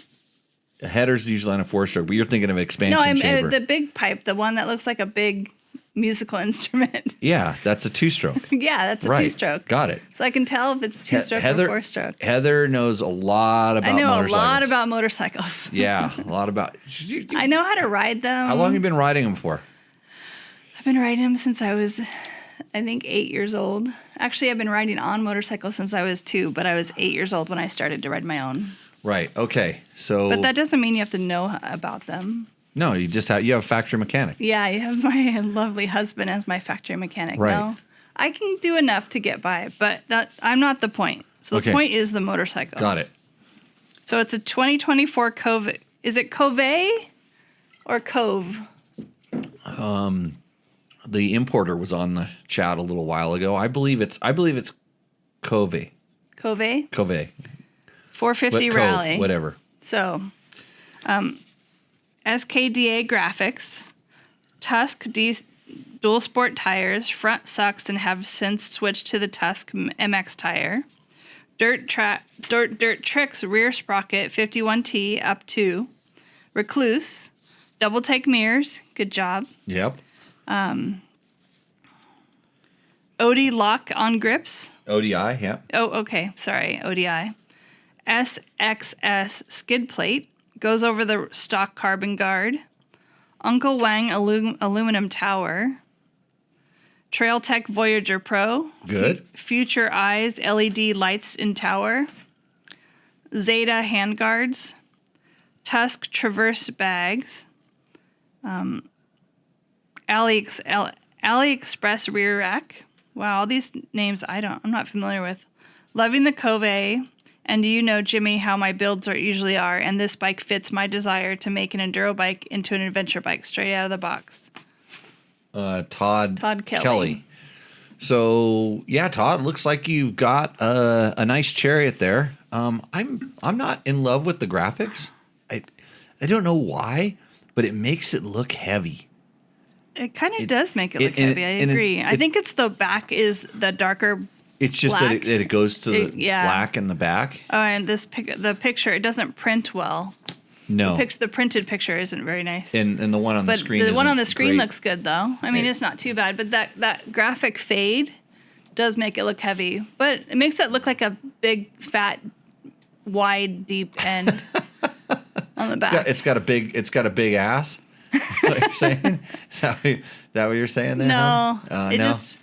A header's usually on a 4-stroke, but you're thinking of expansion chamber. No, the big pipe, the one that looks like a big musical instrument. Yeah, that's a 2-stroke. Yeah, that's a 2-stroke. Got it. So I can tell if it's 2-stroke or 4-stroke. Heather knows a lot about motorcycles. I know a lot about motorcycles. Yeah, a lot about. I know how to ride them. How long have you been riding them for? I've been riding them since I was, I think, 8 years old. Actually, I've been riding on motorcycles since I was 2, but I was 8 years old when I started to ride my own. Right. Okay. So. But that doesn't mean you have to know about them. No, you just have a factory mechanic. Yeah, you have my lovely husband as my factory mechanic. Right. No, I can do enough to get by, but I'm not the point. So the point is the motorcycle. Got it. So it's a 2024 Cove. Is it Cove or Cove? The importer was on the chat a little while ago. I believe it's Cove. Cove? Cove. 450 Cove, Rally. whatever. So, SKDA graphics, Tusk dual sport tires, front sucks and have since switched to the Tusk MX tire. Dirt Tricks rear sprocket 51T up 2. Recluse, double take mirrors, good job. Yep. OD lock on grips. ODI, yeah. Oh, okay. Sorry, ODI. SXS skid plate goes over the stock carbon guard. Uncle Wang aluminum tower. Trail Tech Voyager Pro. Good. Future Eyes LED lights in tower. Zeta handguards. Tusk Traverse bags. AliExpress rear rack. Wow, all these names I'm not familiar with. Loving the Cove, and you know, Jimmy, how my builds usually are, and this bike fits my desire to make an enduro bike into an adventure bike straight out of the box. Todd Kelly. So yeah, Todd, looks like you've got a nice Chariot there. I'm not in love with the graphics. I don't know why, but it makes it look heavy. It kind of does make it look heavy. I agree. I think it's the back is the darker. It's just black. that it goes to the black in the back. Oh, and the picture, it doesn't print well. No. The printed picture isn't very nice. And the one on the screen the one on the screen great. looks good, though. I mean, it's not too bad. But that graphic fade does make it look heavy. But it makes it look like a big, fat, wide, deep end on the back. It's got a big ass. What you're saying? Is that what you're saying there? No. Huh? It no. just...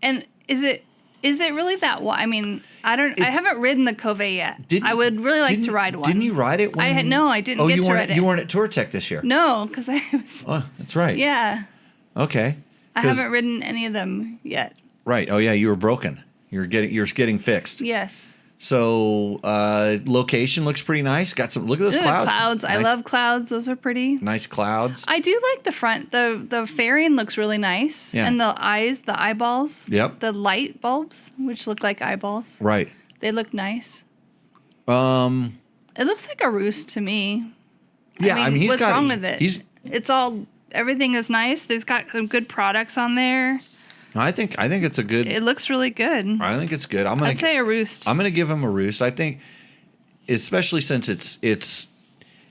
And is it really that wide? I mean, I haven't ridden the Cove yet. I would really like to ride one. Didn't you ride it? I didn't get to ride it. You weren't at Tour Tech this year? No, because I was... Oh, that's right. Yeah. Okay. I haven't ridden any of them yet. Right. Oh, yeah, you were broken. You're getting fixed. Yes. So location looks pretty nice. Got some. Look at those clouds. Clouds. Nice, I love clouds. Those are pretty. Nice clouds. I do like the front. The fairing looks really nice. Yeah. And the eyeballs. Yep. The light bulbs, which look like eyeballs. Right. They look nice. It looks like a Roost to me. Yeah, I mean what's wrong with it? Everything is nice. They've got some good products on there. I think it's a good. It looks really good. I think it's good. I'd say a Roost. I'm gonna give him a Roost. I think, especially since it's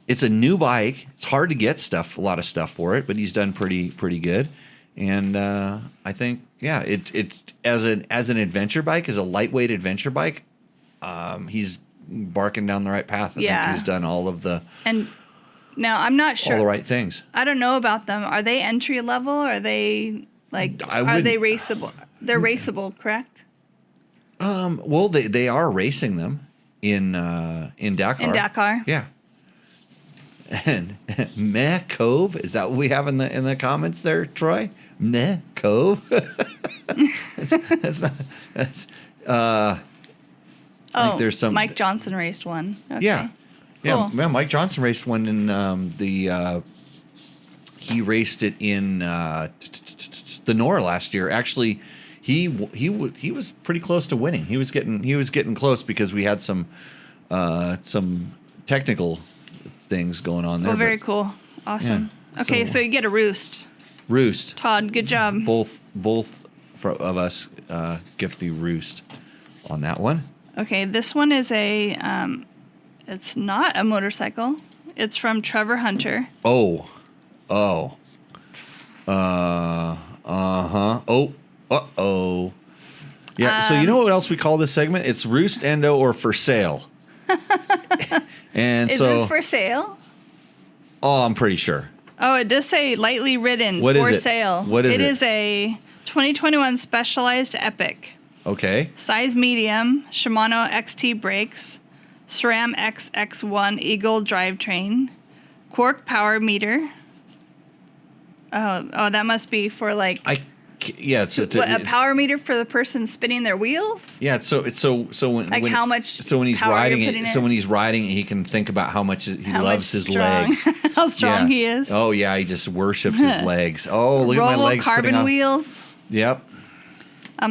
a new bike. It's hard to get a lot of stuff for it, but he's done pretty good. And I think it's as an adventure bike, as a lightweight adventure bike, he's barking down the right path. I think he's done all of the and. Now I'm not sure all the right things. I don't know about them. Are they entry level? Are they are they raceable? They're raceable, correct? Well, they are racing them in Dakar. In Dakar. Yeah. And Meh Cove, is that what we have in the comments there, Troy? Meh Cove. that's not. That's. I think there's some. Mike Johnson raced one. Okay. Yeah. Cool. Yeah, Mike Johnson raced one in he raced it in the Nora last year. Actually, he was pretty close to winning. He was getting close because we had some technical things going on there. Oh, very cool. Awesome. Yeah, okay, so you get a Roost. Roost. Todd, good job. Both of us get the Roost on that one. Okay, this one is it's not a motorcycle. It's from Trevor Hunter. Oh. Yeah, so you know what else we call this segment? It's Roost, Endo, or For Sale. And is this for sale? Oh, I'm pretty sure. Oh, it does say lightly ridden What is for it? sale. What is it? It is a 2021 Specialized Epic. Okay. Size medium, Shimano XT brakes, SRAM XX1 Eagle drivetrain, Quark power meter. Oh, that must be for like it's a power meter for the person spinning their wheels. Yeah, so when how much so when he's power riding you're it, putting so in? when he's riding it, he can think about how much he loves his legs. How strong he is. Oh yeah, he just worships his legs. Oh, look at my legs. Carbon wheels. Yep.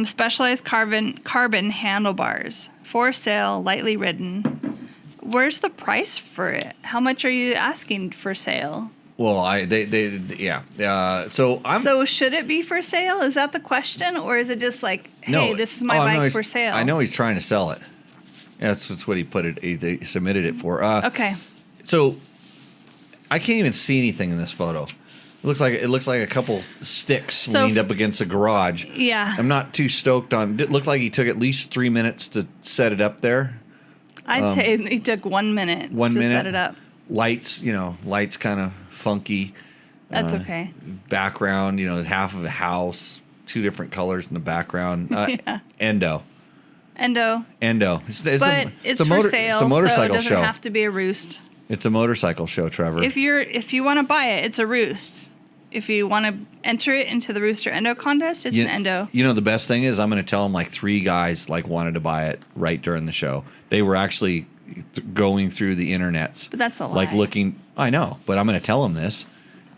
Specialized carbon handlebars. For sale, lightly ridden. Where's the price for it? How much are you asking for sale? Well, yeah. So should it be for sale? Is that the question, or is it just like, hey, No. this is my no, bike he's- for sale? I know he's trying to sell it. Yeah, that's what he put it. They submitted it for. Okay. So I can't even see anything in this photo. It looks like a couple sticks leaned up against a garage. Yeah. I'm not too stoked on. It looked like he took at least 3 minutes to set it up there. I'd say it took 1 minute to set it up. Lights kind of funky. That's okay. Background, half of a house, 2 different colors in the background. Yeah. Endo. It's But it's for sale, It's a motorcycle so it doesn't show. have to be a Roost. It's a motorcycle show, Trevor. If you want to buy it, it's a Roost. If you want to enter it into the Roost or Endo contest, it's an Endo. The best thing is I'm going to tell them like 3 guys wanted to buy it right during the show. They were actually going through the internets. But that's a lie. Looking. I know, but I'm going to tell him this.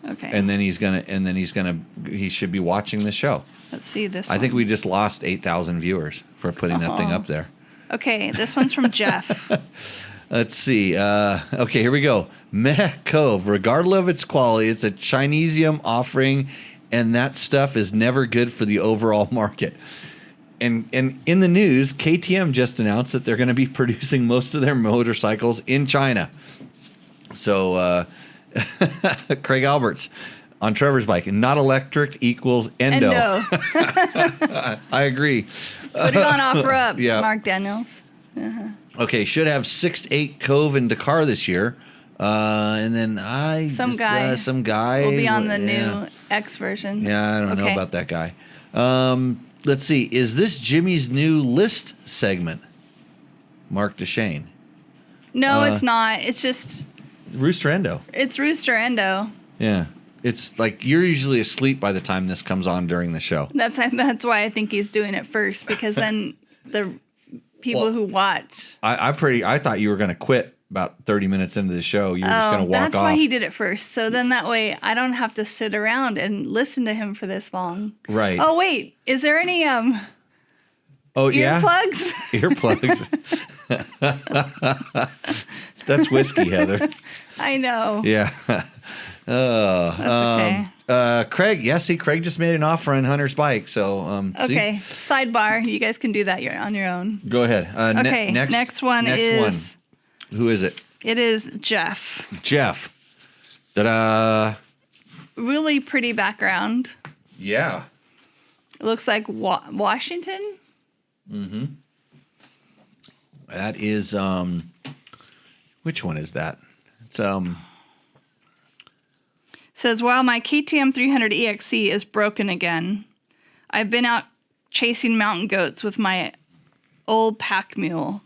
Okay. And then he should be watching the show. Let's see this I one. think we just lost 8,000 viewers for putting that thing up there. Okay, this one's from Jeff. Let's see. Okay, here we go. Meh Cove. Regardless of its quality, it's a Chinesium offering, and that stuff is never good for the overall market. And in the news, KTM just announced that they're going to be producing most of their motorcycles in China. So, Craig Alberts on Trevor's bike, not electric equals Endo. I agree. Put it on offer up, Yeah. Mark Daniels. Okay, should have 6-8 Cove in Dakar this year. And then some guy will be on the new X version. Yeah, I don't know about that guy. Let's see. Is this Jimmy's new list segment? Mark DeShane. No, it's not. It's just Rooster Endo. it's Rooster Endo. Yeah. It's like you're usually asleep by the time this comes on during the show. That's why I think he's doing it first, because then the people who watch. I thought you were going to quit about 30 minutes into the show. You were just going to walk off. That's why he did it first. So then that way I don't have to sit around and listen to him for this long. Right. Oh wait, is there any earplugs? Earplugs. That's whiskey, Heather. I know. Yeah. That's okay. Craig. Craig just made an offer on Hunter's bike. So, Okay. Sidebar. You guys can do that on your own. Go ahead. Okay. Next one is. Who is it? It is Jeff. Jeff. Ta-da. Really pretty background. Yeah. It looks like Washington. Mm-hmm. That is which one is that? It's Says, while my KTM 300 EXC is broken again, I've been out chasing mountain goats with my old pack mule.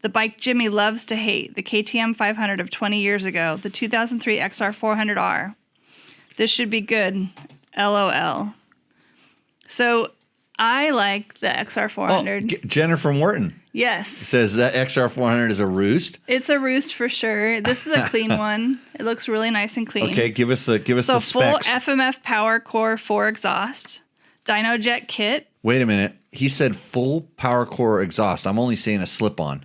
The bike Jimmy loves to hate, the KTM 500 of 20 years ago, the 2003 XR 400R. This should be good. LOL. So I like the XR 400. Jennifer Morton Yes. says that XR 400 is a Roost. It's a Roost for sure. This is a clean one. It looks really nice and clean. Okay, give us the So full specs. FMF Power Core 4 exhaust, dyno jet kit. Wait a minute. He said full power core exhaust. I'm only seeing a slip-on.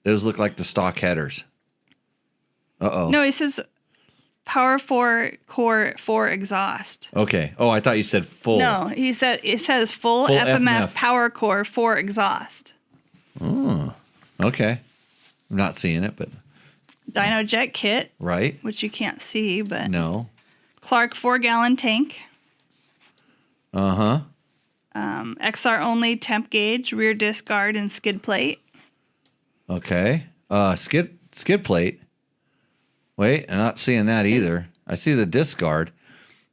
Those look like the stock headers. Uh-oh. No, he says Power 4 Core 4 exhaust. Okay. Oh, I thought you said full. No, it says full FMF Power Core 4 exhaust. Oh, okay. I'm not seeing it, but Dyno jet kit, right. which you can't see, but No. Clark 4-gallon tank. Uh-huh. XR only temp gauge, rear disc guard, and skid plate. Okay. Skid plate. Wait, I'm not seeing that either. I see the disc guard.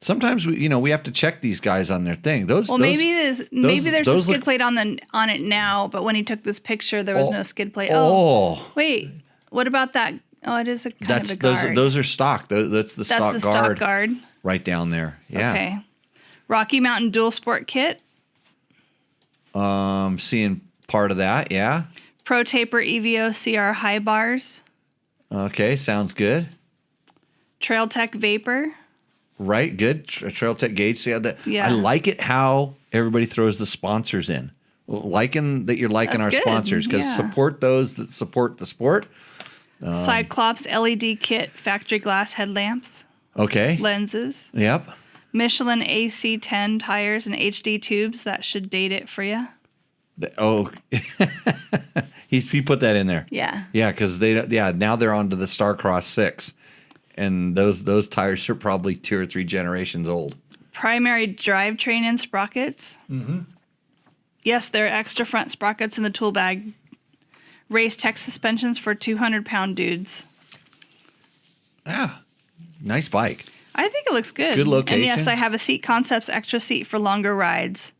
Sometimes we have to check these guys on their thing. Maybe there's a skid plate on it now, but when he took this picture, there was no skid plate. Oh, wait, what about that? Oh, it is a kind of a guard. Those are stock. That's the stock guard right down there. Yeah. Okay. Rocky Mountain Dual Sport Kit. Seeing part of that. Yeah. Pro Taper EVO CR high bars. Okay, sounds good. Trail Tech Vapor. Right, good. Trail Tech gauge. See how that? Yeah. I like it how everybody throws the sponsors in. liking that you're liking That's our good. sponsors, because Yeah. support those that support the sport. Cyclops LED kit, factory glass headlamps, Okay. lenses, Yep. Michelin AC10 tires and HD tubes. That should date it for you. Oh, he put that in there. Yeah. Yeah, because now they're on to the Starcross 6, and those tires are probably 2 or 3 generations old. Primary drivetrain and sprockets. Mm-hmm. Yes, there are extra front sprockets in the tool bag. Race tech suspensions for 200-pound dudes. Yeah, nice bike. I think it looks good. Good location. And yes, I have a Seat Concepts extra seat for longer rides.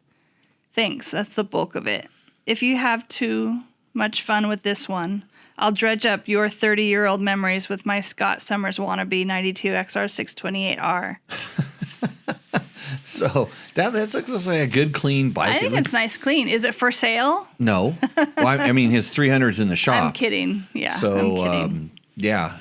Thanks. That's the bulk of it. If you have too much fun with this one, I'll dredge up your 30-year-old memories with my Scott Summers wannabe 92 XR628R. So that looks like a good, clean bike. I think it's nice, clean. Is it for sale? No. Well, I mean, his 300's in the shop. I'm kidding. Yeah, So, I'm kidding. yeah,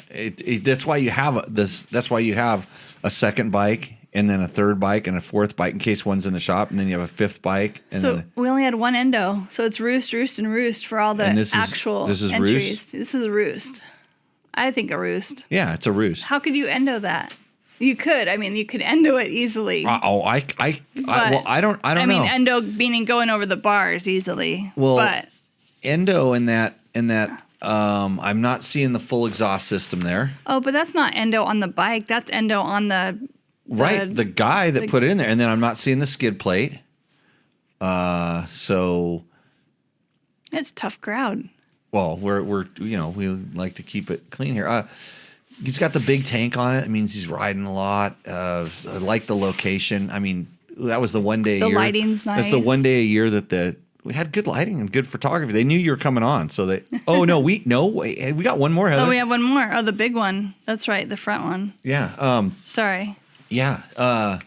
that's why you have this. That's why you have a second bike, and then a third bike, and a fourth bike in case one's in the shop, and then you have a fifth bike. And So then we only had one Endo. So it's Roost, Roost, and Roost for all the And this is- actual this is entries. Roost? This is a Roost. I think a Roost. yeah, it's a Roost. How could you Endo that? You could. I mean, you could Endo it easily. Well, I don't I know. mean, Endo meaning going over the bars easily. Well, but Endo in that I'm not seeing the full exhaust system there. but that's not Endo on the bike. That's Endo on the Right, the guy that put it in there, and then I'm not seeing the skid plate. So it's tough crowd. well, we like to keep it clean here. He's got the big tank on it. It means he's riding a lot. I like the location. I mean, that was the one day a The year. lighting's That's the nice. one day a year that we had good lighting and good photography. They knew you were coming on, so they. Oh no, we got one more. Heather. Oh, we have one more. Oh, the big one. That's right, the front one. Yeah. Sorry. Yeah.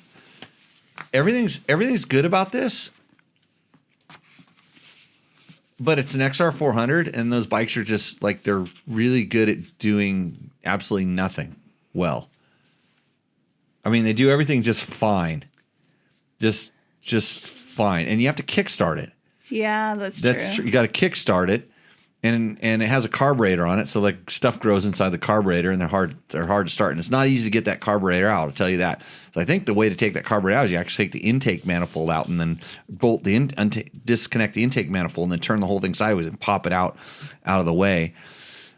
Everything's good about this. But it's an XR400, and those bikes are just like they're really good at doing absolutely nothing well. I mean, they do everything just fine, just fine, and you have to kickstart it. Yeah, that's That's true. you got to kickstart it, and it has a carburetor on it, so like stuff grows inside the carburetor, and they're hard to start, and it's not easy to get that carburetor out. I'll tell you that. So I think the way to take that carburetor out is you actually take the intake manifold out and then bolt the disconnect the intake manifold and then turn the whole thing sideways and pop it out of the way.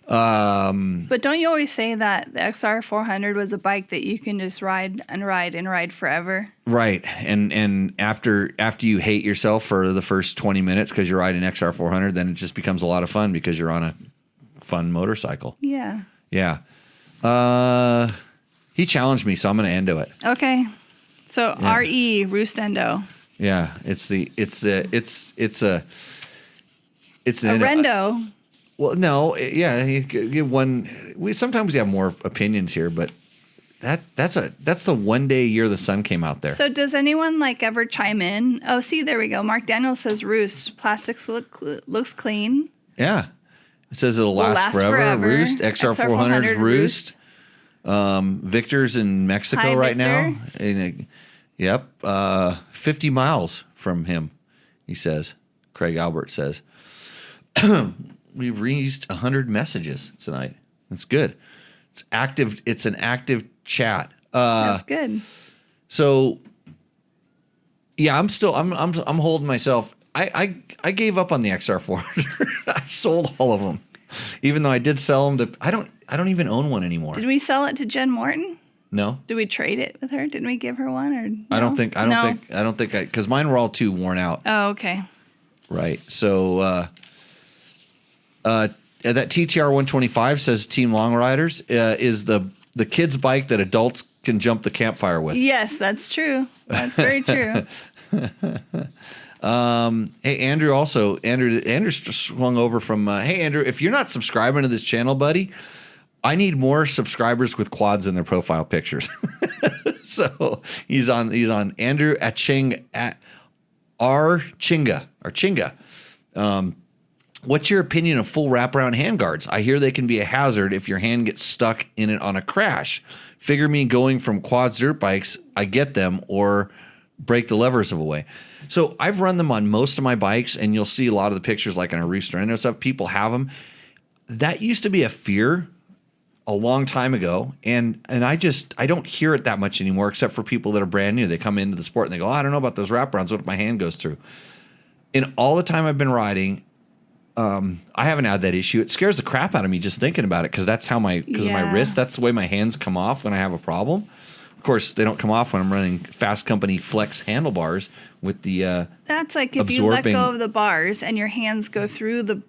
But don't you always say that the XR400 was a bike that you can just ride and ride and ride forever? Right, and after you hate yourself for the first 20 minutes because you're riding XR400, then it just becomes a lot of fun because you're on a fun motorcycle. Yeah. Yeah. He challenged me, so I'm going to Endo it. Okay. So Yeah. RE Roost Endo. Yeah, it's an A Endo. Rendo. Well, no, yeah, sometimes we have more opinions here, but that's the one day a year the sun came out there. So does anyone ever chime in? Oh, see, there we go. Mark Daniels says Roost. Plastics looks clean. Yeah. It says it'll last forever. Roost, XR400's Roost. Victor's in Mexico Hi, right Victor. now. Yep. 50 miles from him, he says. Craig Albert says. We've reached 100 messages tonight. That's good. It's active. It's an active chat. That's good. So, yeah, I'm holding myself. I gave up on the XR400. I sold all of them, even though I did sell them to. I don't even own one anymore. Did we sell it to Jen Morton? No, Did we trade it with her? Didn't we give her one? Or no? I don't think. Because mine were all too worn out. Oh, okay. Right. So, that TTR 125 says Team Long Riders is the kids' bike that adults can jump the campfire with. Yes, that's true. That's very true. Hey, Andrew swung over from, hey, Andrew, if you're not subscribing to this channel, buddy, I need more subscribers with quads in their profile pictures. So he's on Andrew Chinga. What's your opinion of full wraparound handguards? I hear they can be a hazard if your hand gets stuck in it on a crash. Figure me going from quads dirt bikes, I get them, or break the levers away. So I've run them on most of my bikes, and you'll see a lot of the pictures like on a Roost or Endo stuff. People have them. That used to be a fear a long time ago, and I don't hear it that much anymore, except for people that are brand new. They come into the sport and they go, I don't know about those wraparounds. What if my hand goes through? And all the time I've been riding, I haven't had that issue. It scares the crap out of me just thinking about it because that's how because of my wrist. That's the way my hands come off when I have a problem. Of course, they don't come off when I'm running Fast Company Flex handlebars with the That's like if you let go of the bars and your hands go through the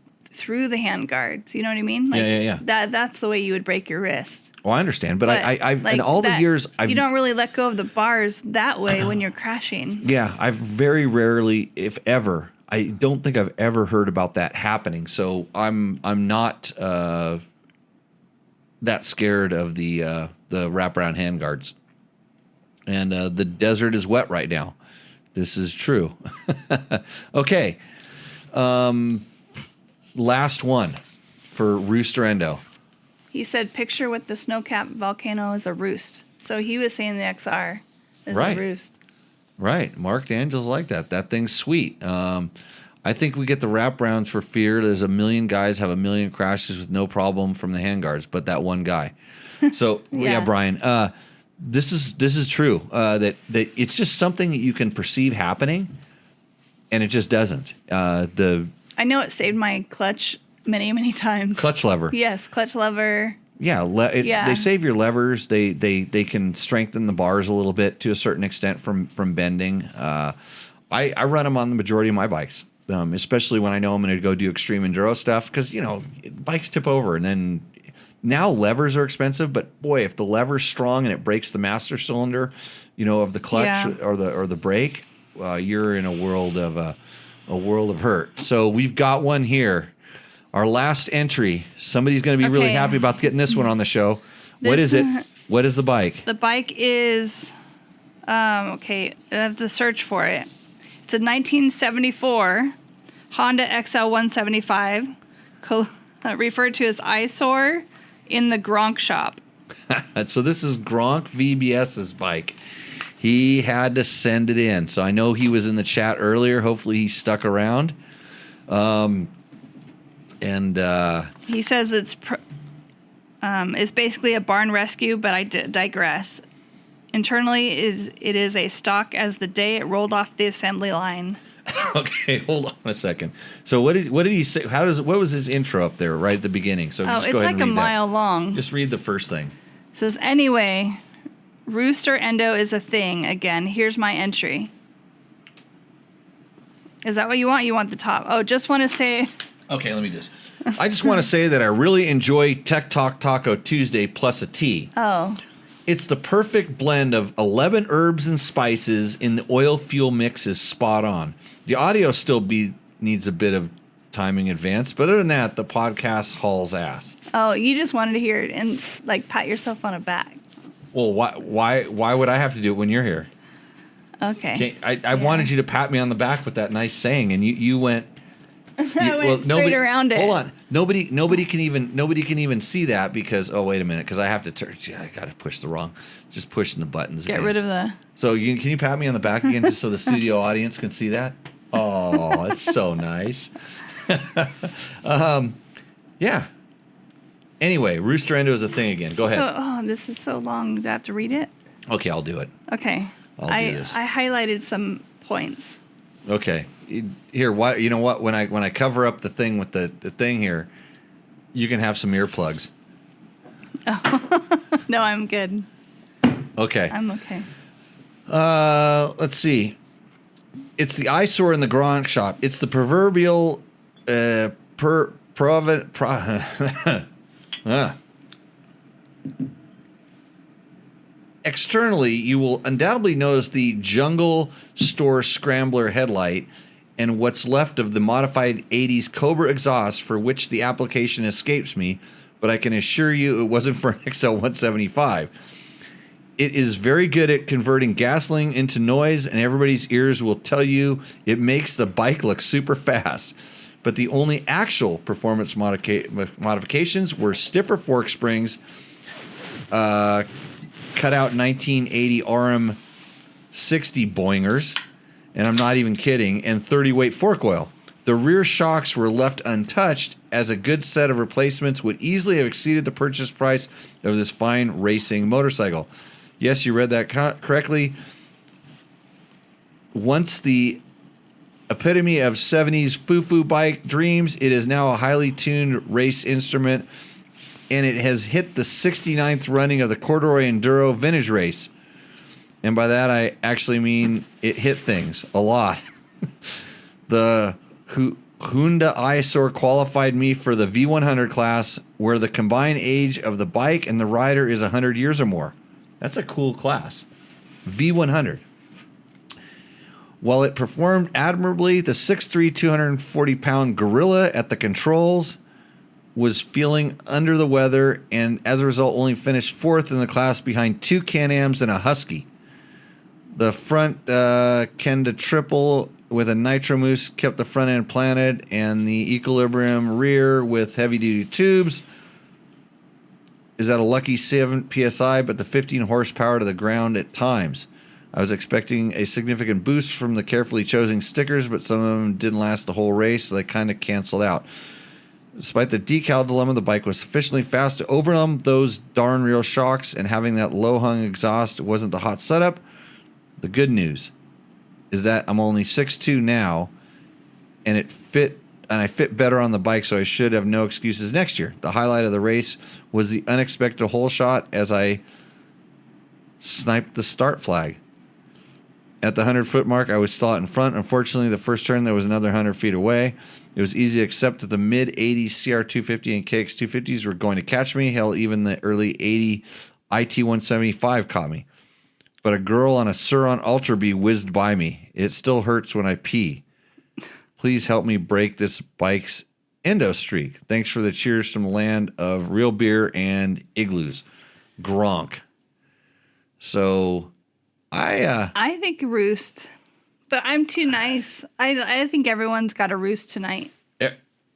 hand guards. You know what I mean? Like, yeah. That's the way you would break your wrist. Well, I understand, but I've in all the years you don't really let go of the bars that way when you're crashing. Yeah, I've very rarely, if ever, I don't think I've ever heard about that happening. So I'm not that scared of the wraparound handguards. And the desert is wet right now. This is true. Okay. Last one for Roost or Endo. He said, picture with the snow-capped volcano is a Roost. So he was saying the XR is a Roost. Right. Mark D'Angelo's like that. That thing's sweet. I think we get the wraparounds for fear. There's a million guys have a million crashes with no problem from the handguards, but that one guy. So yeah, Brian. This is true. That it's just something that you can perceive happening, and it just doesn't. I know it saved my clutch many times. Clutch lever. Yes, clutch lever. Yeah, they save your levers. They can strengthen the bars a little bit to a certain extent from bending. I run them on the majority of my bikes, especially when I know I'm going to go do extreme enduro stuff because bikes tip over, and then now levers are expensive. But boy, if the lever's strong and it breaks the master cylinder, of the clutch or the brake, you're in a world of hurt. So we've got one here. Our last entry. Somebody's going to be really happy about getting this one on the show. What is it? What is the bike? The bike is, I have to search for it. It's a 1974 Honda XL 175, referred to as eyesore in the Gronk shop. So this is Gronk VBS's bike. He had to send it in. So I know he was in the chat earlier. Hopefully he stuck around. He says it's basically a barn rescue, but I digress. Internally, it is a stock as the day it rolled off the assembly line. Okay, hold on a second. So what did he say? What was his intro up there right at the beginning? So just go ahead and read that. It's like a mile long. Just read the first thing. It says, anyway, Roost or Endo is a thing. Again, here's my entry. Is that what you want? You want the top? Oh, just want to say... Okay, let me just... I just want to say that I really enjoy Tech Talk Taco Tuesday plus a tea. Oh. It's the perfect blend of 11 herbs and spices in the oil fuel mix is spot on. The audio still needs a bit of timing advance, but other than that, the podcast hauls ass. Oh, you just wanted to hear it and pat yourself on the back. Well, why would I have to do it when you're here? Okay. I wanted you to pat me on the back with that nice saying, and you went. I went straight around it. Hold on. Nobody can even see that because wait a minute, because I have to turn. Yeah, I got to push just pushing the buttons. Get rid of the. So can you pat me on the back again, just so the studio audience can see that? Oh, it's so nice. Yeah. Anyway, Roost or Endo is a thing again. Go ahead. This is so long. Do I have to read it? Okay, I'll do it. Okay. I'll do this. I highlighted some points. Okay. Here, what you know what? When I cover up the thing with the thing here, you can have some earplugs. Oh. No, I'm good. Okay. I'm okay. Let's see. It's the eyesore in the Gronk shop. It's the proverbial Externally, you will undoubtedly notice the Jungle Store Scrambler headlight and what's left of the modified 80s Cobra exhaust, for which the application escapes me, but I can assure you it wasn't for an XL 175. It is very good at converting gasoline into noise, and everybody's ears will tell you it makes the bike look super fast. But the only actual performance modifications were stiffer fork springs, cut out 1980 RM 60 boingers, and I'm not even kidding, and 30-weight fork oil. The rear shocks were left untouched, as a good set of replacements would easily have exceeded the purchase price of this fine racing motorcycle. Yes, you read that correctly. Once the epitome of 70s foo-foo bike dreams, it is now a highly tuned race instrument, and it has hit the 69th running of the Corduroy Enduro Vintage Race. And by that, I actually mean it hit things a lot. The Hyundai Eyesore qualified me for the V100 class, where the combined age of the bike and the rider is 100 years or more. That's a cool class. V100. While it performed admirably, the 6'3", 240-pound gorilla at the controls was feeling under the weather, and as a result only finished 4th in the class behind 2 Can-Ams and a Husky. The front Kenda triple with a Nitro Moose kept the front end planted, and the Equilibrium rear with heavy-duty tubes is at a lucky 7 PSI, but the 15 horsepower to the ground at times. I was expecting a significant boost from the carefully chosen stickers, but some of them didn't last the whole race, so they kind of canceled out. Despite the decal dilemma, the bike was sufficiently fast to overwhelm those darn real shocks, and having that low-hung exhaust wasn't the hot setup. The good news is that I'm only 6'2" now, and I fit better on the bike, so I should have no excuses next year. The highlight of the race was the unexpected hole shot as I sniped the start flag. At the 100-foot mark, I was still out in front. Unfortunately, the first turn, there was another 100 feet away. It was easy to accept that the mid-80s CR250 and KX250s were going to catch me. Hell, even the early 80 IT175 caught me. But a girl on a Suron Ultra Bee whizzed by me. It still hurts when I pee. Please help me break this bike's endo streak. Thanks for the cheers from the land of real beer and igloos. Gronk. So, I think Roost, but I'm too nice. I think everyone's got a Roost tonight.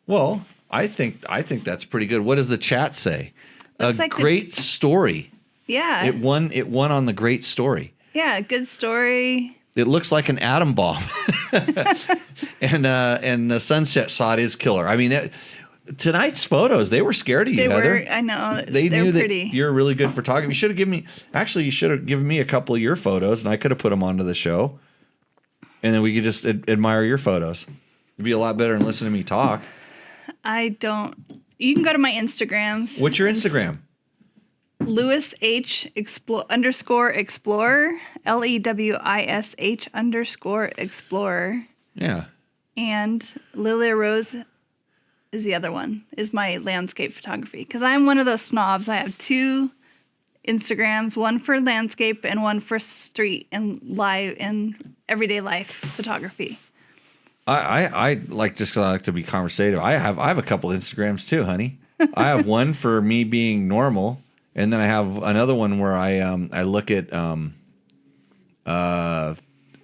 Well, I think that's pretty good. What does the chat say? Looks A like great story. Yeah. It won on the great story. Yeah, good story. It looks like an atom bomb. and the sunset shot is killer. I mean, tonight's photos, they were scared of you, Heather. I know. They knew pretty. that you're a really good photographer. You should have given me a couple of your photos, and I could have put them onto the show. And then we could just admire your photos. It'd be a lot better than listening to me talk. You can go to my Instagrams. What's your Instagram? Lewis H _explorer, LEWISH _explorer. Yeah. And Lilia Rose is the other one, is my landscape photography. Because I'm one of those snobs. I have 2 Instagrams, one for landscape and one for street and live and everyday life photography. I like to be conversative. I have a couple Instagrams too, honey. I have one for me being normal. And then I have another one where I look at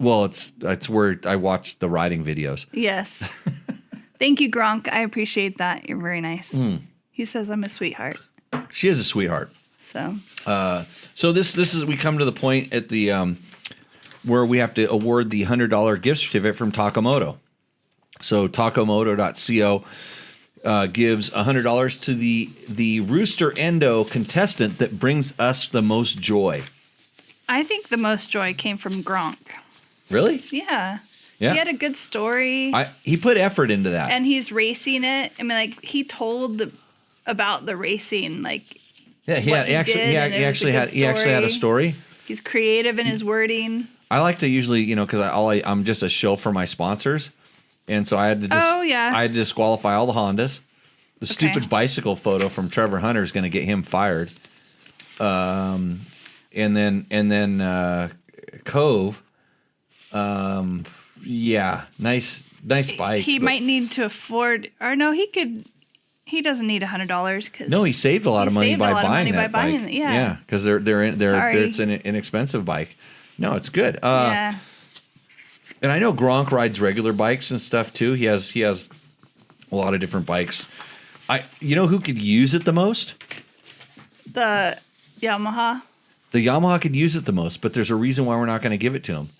it's where I watch the riding videos. Yes. Thank you, Gronk. I appreciate that. You're very nice. He says I'm a sweetheart. She is a sweetheart. So this is we come to the point at the where we have to award the $100 gift certificate from Takamoto. So takamoto.co gives $100 to the Rooster Endo contestant that brings us the most joy. I think the most joy came from Gronk. Really? Yeah. Yeah. He had a good story. He put effort into that. And he's racing it. I mean, like, he told about the racing, like, yeah, he actually had a story. He's creative in his wording. I like to usually, because I'm just a shill for my sponsors. And so I had to I had to disqualify all the Hondas. The stupid bicycle photo from Trevor Hunter is going to get him fired. And then Cove. Nice bike. He might need to afford, or no, he doesn't need $100 no, he saved a lot of money by buying that bike. Yeah, because it's an inexpensive bike. No, it's good. Yeah. And I know Gronk rides regular bikes and stuff too. He has a lot of different bikes. You know who could use it the most? The Yamaha. the Yamaha could use it the most, but there's a reason why we're not going to give it to him.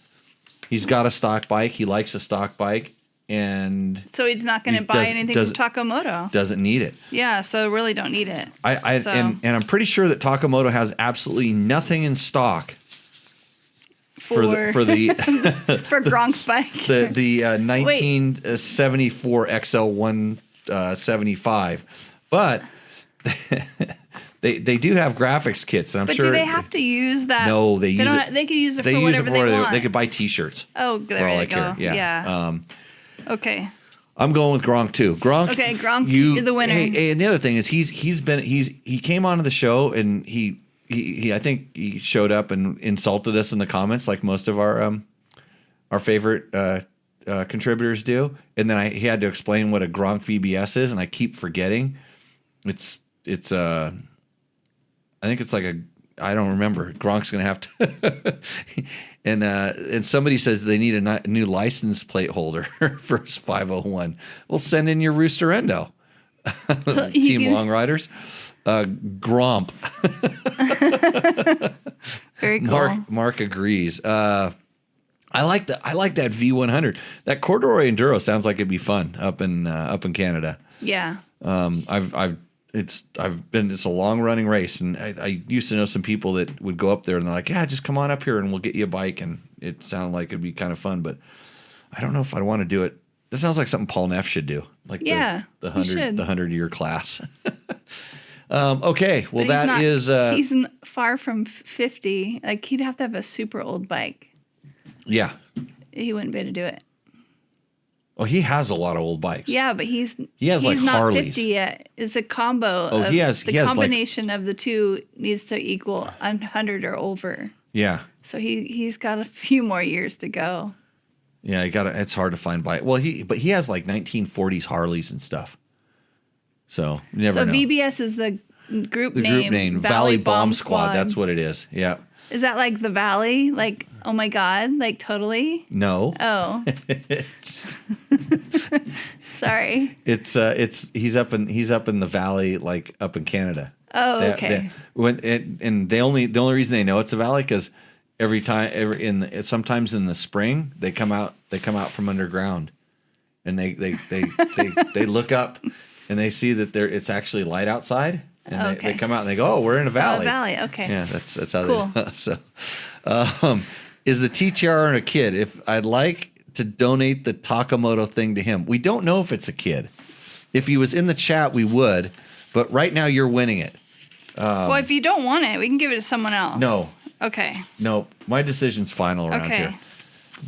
He's got a stock bike. He likes a stock bike, and So he's not going to buy anything from Takamoto. Doesn't need it. Yeah, so really don't need it. And I'm pretty sure that Takamoto has absolutely nothing in stock for the for Gronk's bike. the 1974 XL175, but they do have graphics kits, and I'm sure. But do they have to use that? No, they use it. They could use it for whatever they want. They could buy T-shirts. Oh, there you go. Yeah. Okay. I'm going with Gronk too. Gronk. Okay, Gronk, you're the winner. Hey, and the other thing is he came onto the show, and he I think he showed up and insulted us in the comments like most of our favorite contributors do, and then he had to explain what a Gronk VBS is, and I keep forgetting. It's I think it's like I don't remember. Gronk's gonna have to, and somebody says they need a new license plate holder for his 501. We'll send in your Rooster Endo, Team Long Riders, Gromp. Very cool. Mark agrees. I like that V100. That corduroy enduro sounds like it'd be fun up in Canada. Yeah. It's a long running race, and I used to know some people that would go up there and they're like, yeah, just come on up here and we'll get you a bike, and it sounded like it'd be kind of fun, but I don't know if I'd want to do it. It sounds like something Paul Neff should do, like the 100-year class. Okay, well he's far from 50. Like he'd have to have a super old bike. Yeah, he wouldn't be able to do it. Oh, he has a lot of old bikes. Yeah, but he's like not Harleys. 50 yet. It's a combo. Oh, the combination of the two needs to equal 100 or over. Yeah. So he's got a few more years to go. Yeah, it's hard to find bike. Well, he has like 1940s Harleys and stuff. So you never know. So VBS is the group name. Group name Valley Bomb Squad. That's what it is. Yeah. Is that like the Valley? Like, oh my God, like totally? No. Oh. Sorry. He's up in the Valley, like up in Canada. Oh, okay. The only reason they know it's a valley because sometimes in the spring they come out from underground, and they look up and they see that it's actually light outside. And they come out and they go, oh, we're in a valley. Oh, a valley, okay. Yeah, that's how cool. they do. So, is the TTR a kid? If I'd like to donate the Takamoto thing to him. We don't know if it's a kid. If he was in the chat, we would. But right now, you're winning it. Well, if you don't want it, we can give it to someone else. No. Okay. No, my decision's final around here.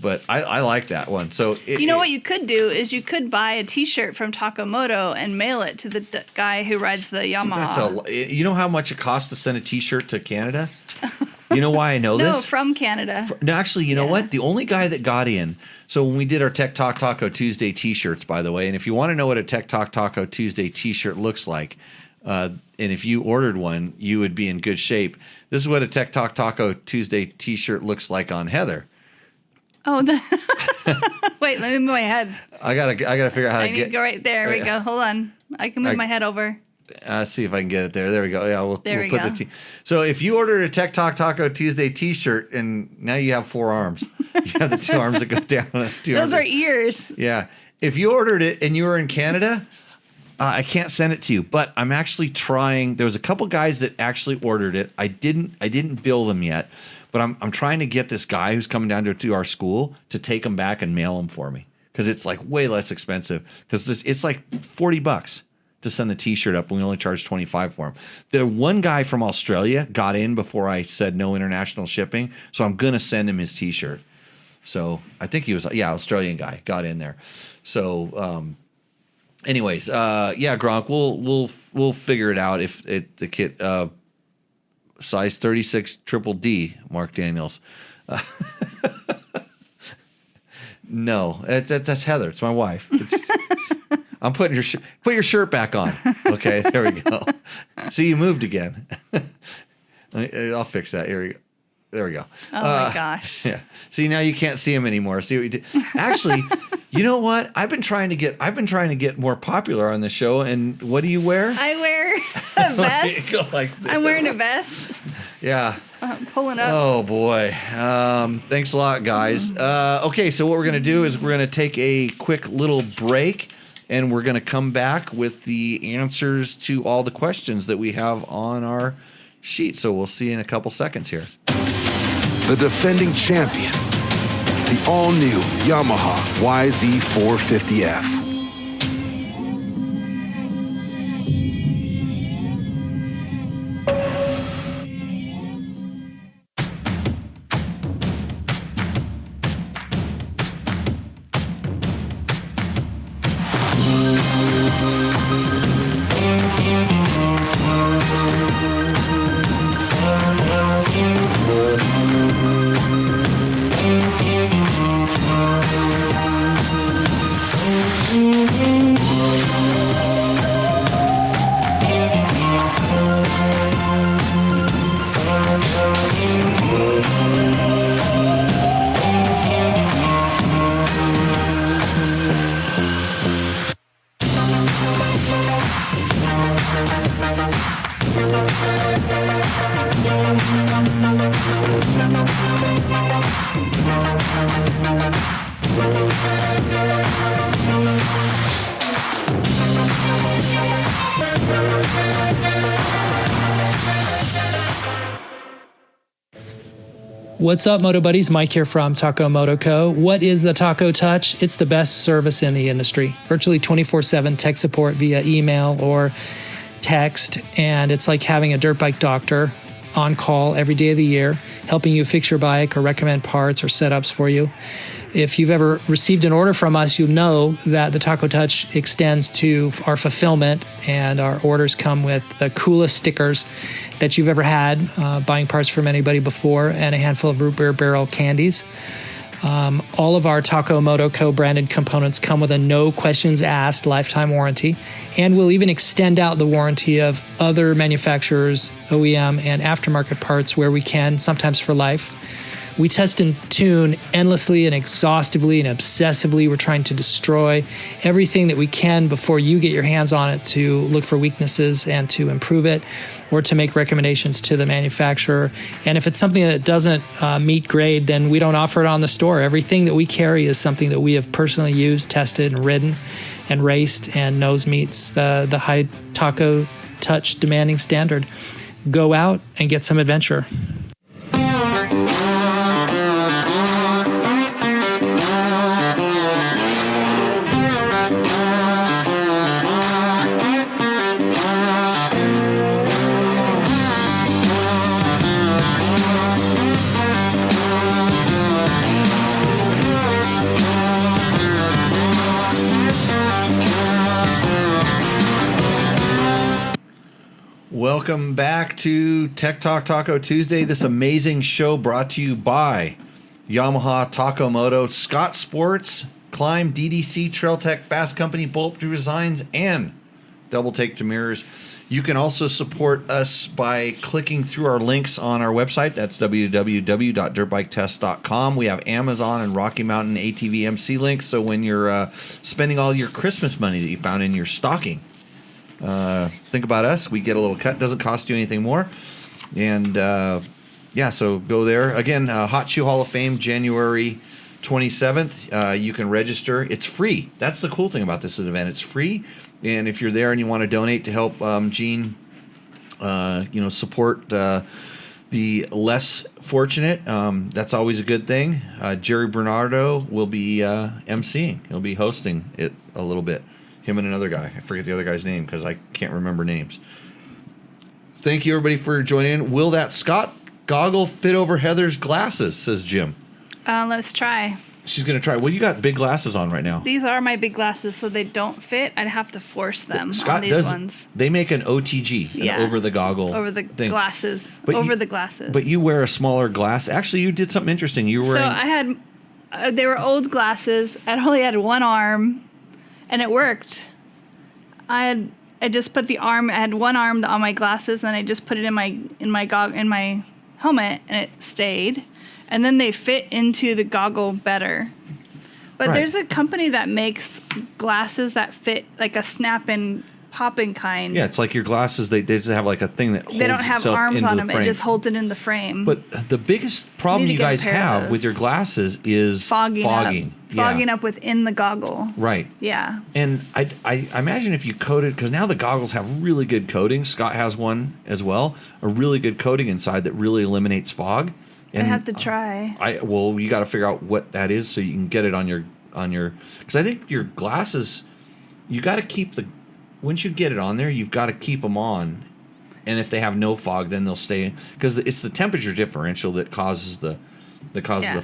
But I like that one. So you know what you could do is you could buy a T-shirt from Takamoto and mail it to the guy who rides the Yamaha. You know how much it costs to send a T-shirt to Canada? You know why I know this? No, from Canada. No, actually, you know what? The only guy that got in. So when we did our Tech Talk Taco Tuesday T-shirts, by the way, and if you want to know what a Tech Talk Taco Tuesday T-shirt looks like, and if you ordered one, you would be in good shape. This is what a Tech Talk Taco Tuesday T-shirt looks like on Heather. Oh, wait, let me move my head. I gotta figure out how to get. I need to go right there. We go. Hold on. I can move my head over. See if I can get it there. There we go. Yeah, we'll put go. the T. So if you ordered a Tech Talk Taco Tuesday T-shirt, and now you have 4 arms, you have the 2 arms that go down. Those are ears. Yeah. If you ordered it and you were in Canada, I can't send it to you. But I'm actually trying. There was a couple guys that actually ordered it. I didn't bill them yet. But I'm trying to get this guy who's coming down to our school to take them back and mail them for me because it's like way less expensive because it's like $40 to send the T-shirt up and we only charge $25 for them. The one guy from Australia got in before I said no international shipping, so I'm gonna send him his T-shirt. So I think he was Australian guy got in there. So anyways, Gronk, we'll figure it out if the kit. Size 36 triple D, Mark Daniels. No, that's Heather. It's my wife. I'm put your shirt back on. Okay, there we go. See, you moved again. I'll fix that. Here we go. There we go. Oh my gosh. Yeah. See, now you can't see him anymore. See what you did? Actually, you know what? I've been trying to get more popular on the show. And what do you wear? I wear a vest. Go like this. I'm wearing a vest. Yeah. pulling up. Oh boy. Thanks a lot, guys. Okay, so what we're gonna do is we're gonna take a quick little break, and we're gonna come back with the answers to all the questions that we have on our sheet. So we'll see you in a couple seconds here. The defending champion, the all-new Yamaha YZ450F. What's up, Moto Buddies? Mike here from Taco Moto Co. What is the Taco Touch? It's the best service in the industry. Virtually 24/7 tech support via email or text, and it's like having a dirt bike doctor on call every day of the year, helping you fix your bike or recommend parts or setups for you. If you've ever received an order from us, you know that the Taco Touch extends to our fulfillment, and our orders come with the coolest stickers that you've ever had, buying parts from anybody before, and a handful of root beer barrel candies. All of our Taco Moto Co. branded components come with a no questions asked lifetime warranty, and we'll even extend out the warranty of other manufacturers, OEM, and aftermarket parts where we can, sometimes for life. We test and tune endlessly and exhaustively and obsessively. We're trying to destroy everything that we can before you get your hands on it, to look for weaknesses and to improve it, or to make recommendations to the manufacturer. And if it's something that doesn't meet grade, then we don't offer it on the store. Everything that we carry is something that we have personally used, tested, and ridden and raced, and knows meets the high Taco Touch demanding standard. Go out and get some adventure. Welcome back to Tech Talk Taco Tuesday. This amazing show brought to you by Yamaha, Taco Moto, Scott Sports, Climb, DDC, Trail Tech, Fast Company, Bulletproof Designs, and Double Take to Mirrors. You can also support us by clicking through our links on our website. That's www.dirtbiketest.com. We have Amazon and Rocky Mountain ATV MC links. So when you're spending all your Christmas money that you found in your stocking, think about us. We get a little cut. Doesn't cost you anything more. And so go there. Again, Hot Shoe Hall of Fame, January 27th. You can register. It's free. That's the cool thing about this event. It's free. And if you're there and you want to donate to help Gene, support the less fortunate, that's always a good thing. Jerry Bernardo will be emceeing. He'll be hosting it a little bit. Him and another guy. I forget the other guy's name because I can't remember names. Thank you, everybody, for joining in. Will that Scott goggle fit over Heather's glasses, says Jim. Let's try. She's going to try. Well, you got big glasses on right now. These are my big glasses, so they don't fit. I'd have to force them Scott on these ones. They make an OTG, an over the goggle over the thing. glasses. But over the glasses. But you wear a smaller glass. Actually, you did something interesting. You were So I had, they were old glasses. I only had one arm, and it worked. I just put the arm. I had one arm on my glasses, and I just put it in my helmet, and it stayed. And then they fit into the goggle better. But Right. There's a company that makes glasses that fit like a snap-in popping kind. Yeah, it's like your glasses. They just have like a thing that holds They don't have itself arms into on the them. frame. It just holds it in the frame. But the biggest problem need you to get a guys pair of have those. with your glasses is fogging Yeah. up within the goggle. Right. Yeah. And I imagine if you coated, because now the goggles have really good coating. Scott has one as well, a really good coating inside that really eliminates fog. And I have to try. Well, you got to figure out what that is so you can get it on your because I think your glasses, you got to keep once you get it on there, you've got to keep them on. And if they have no fog, then they'll stay, because it's the temperature differential that causes the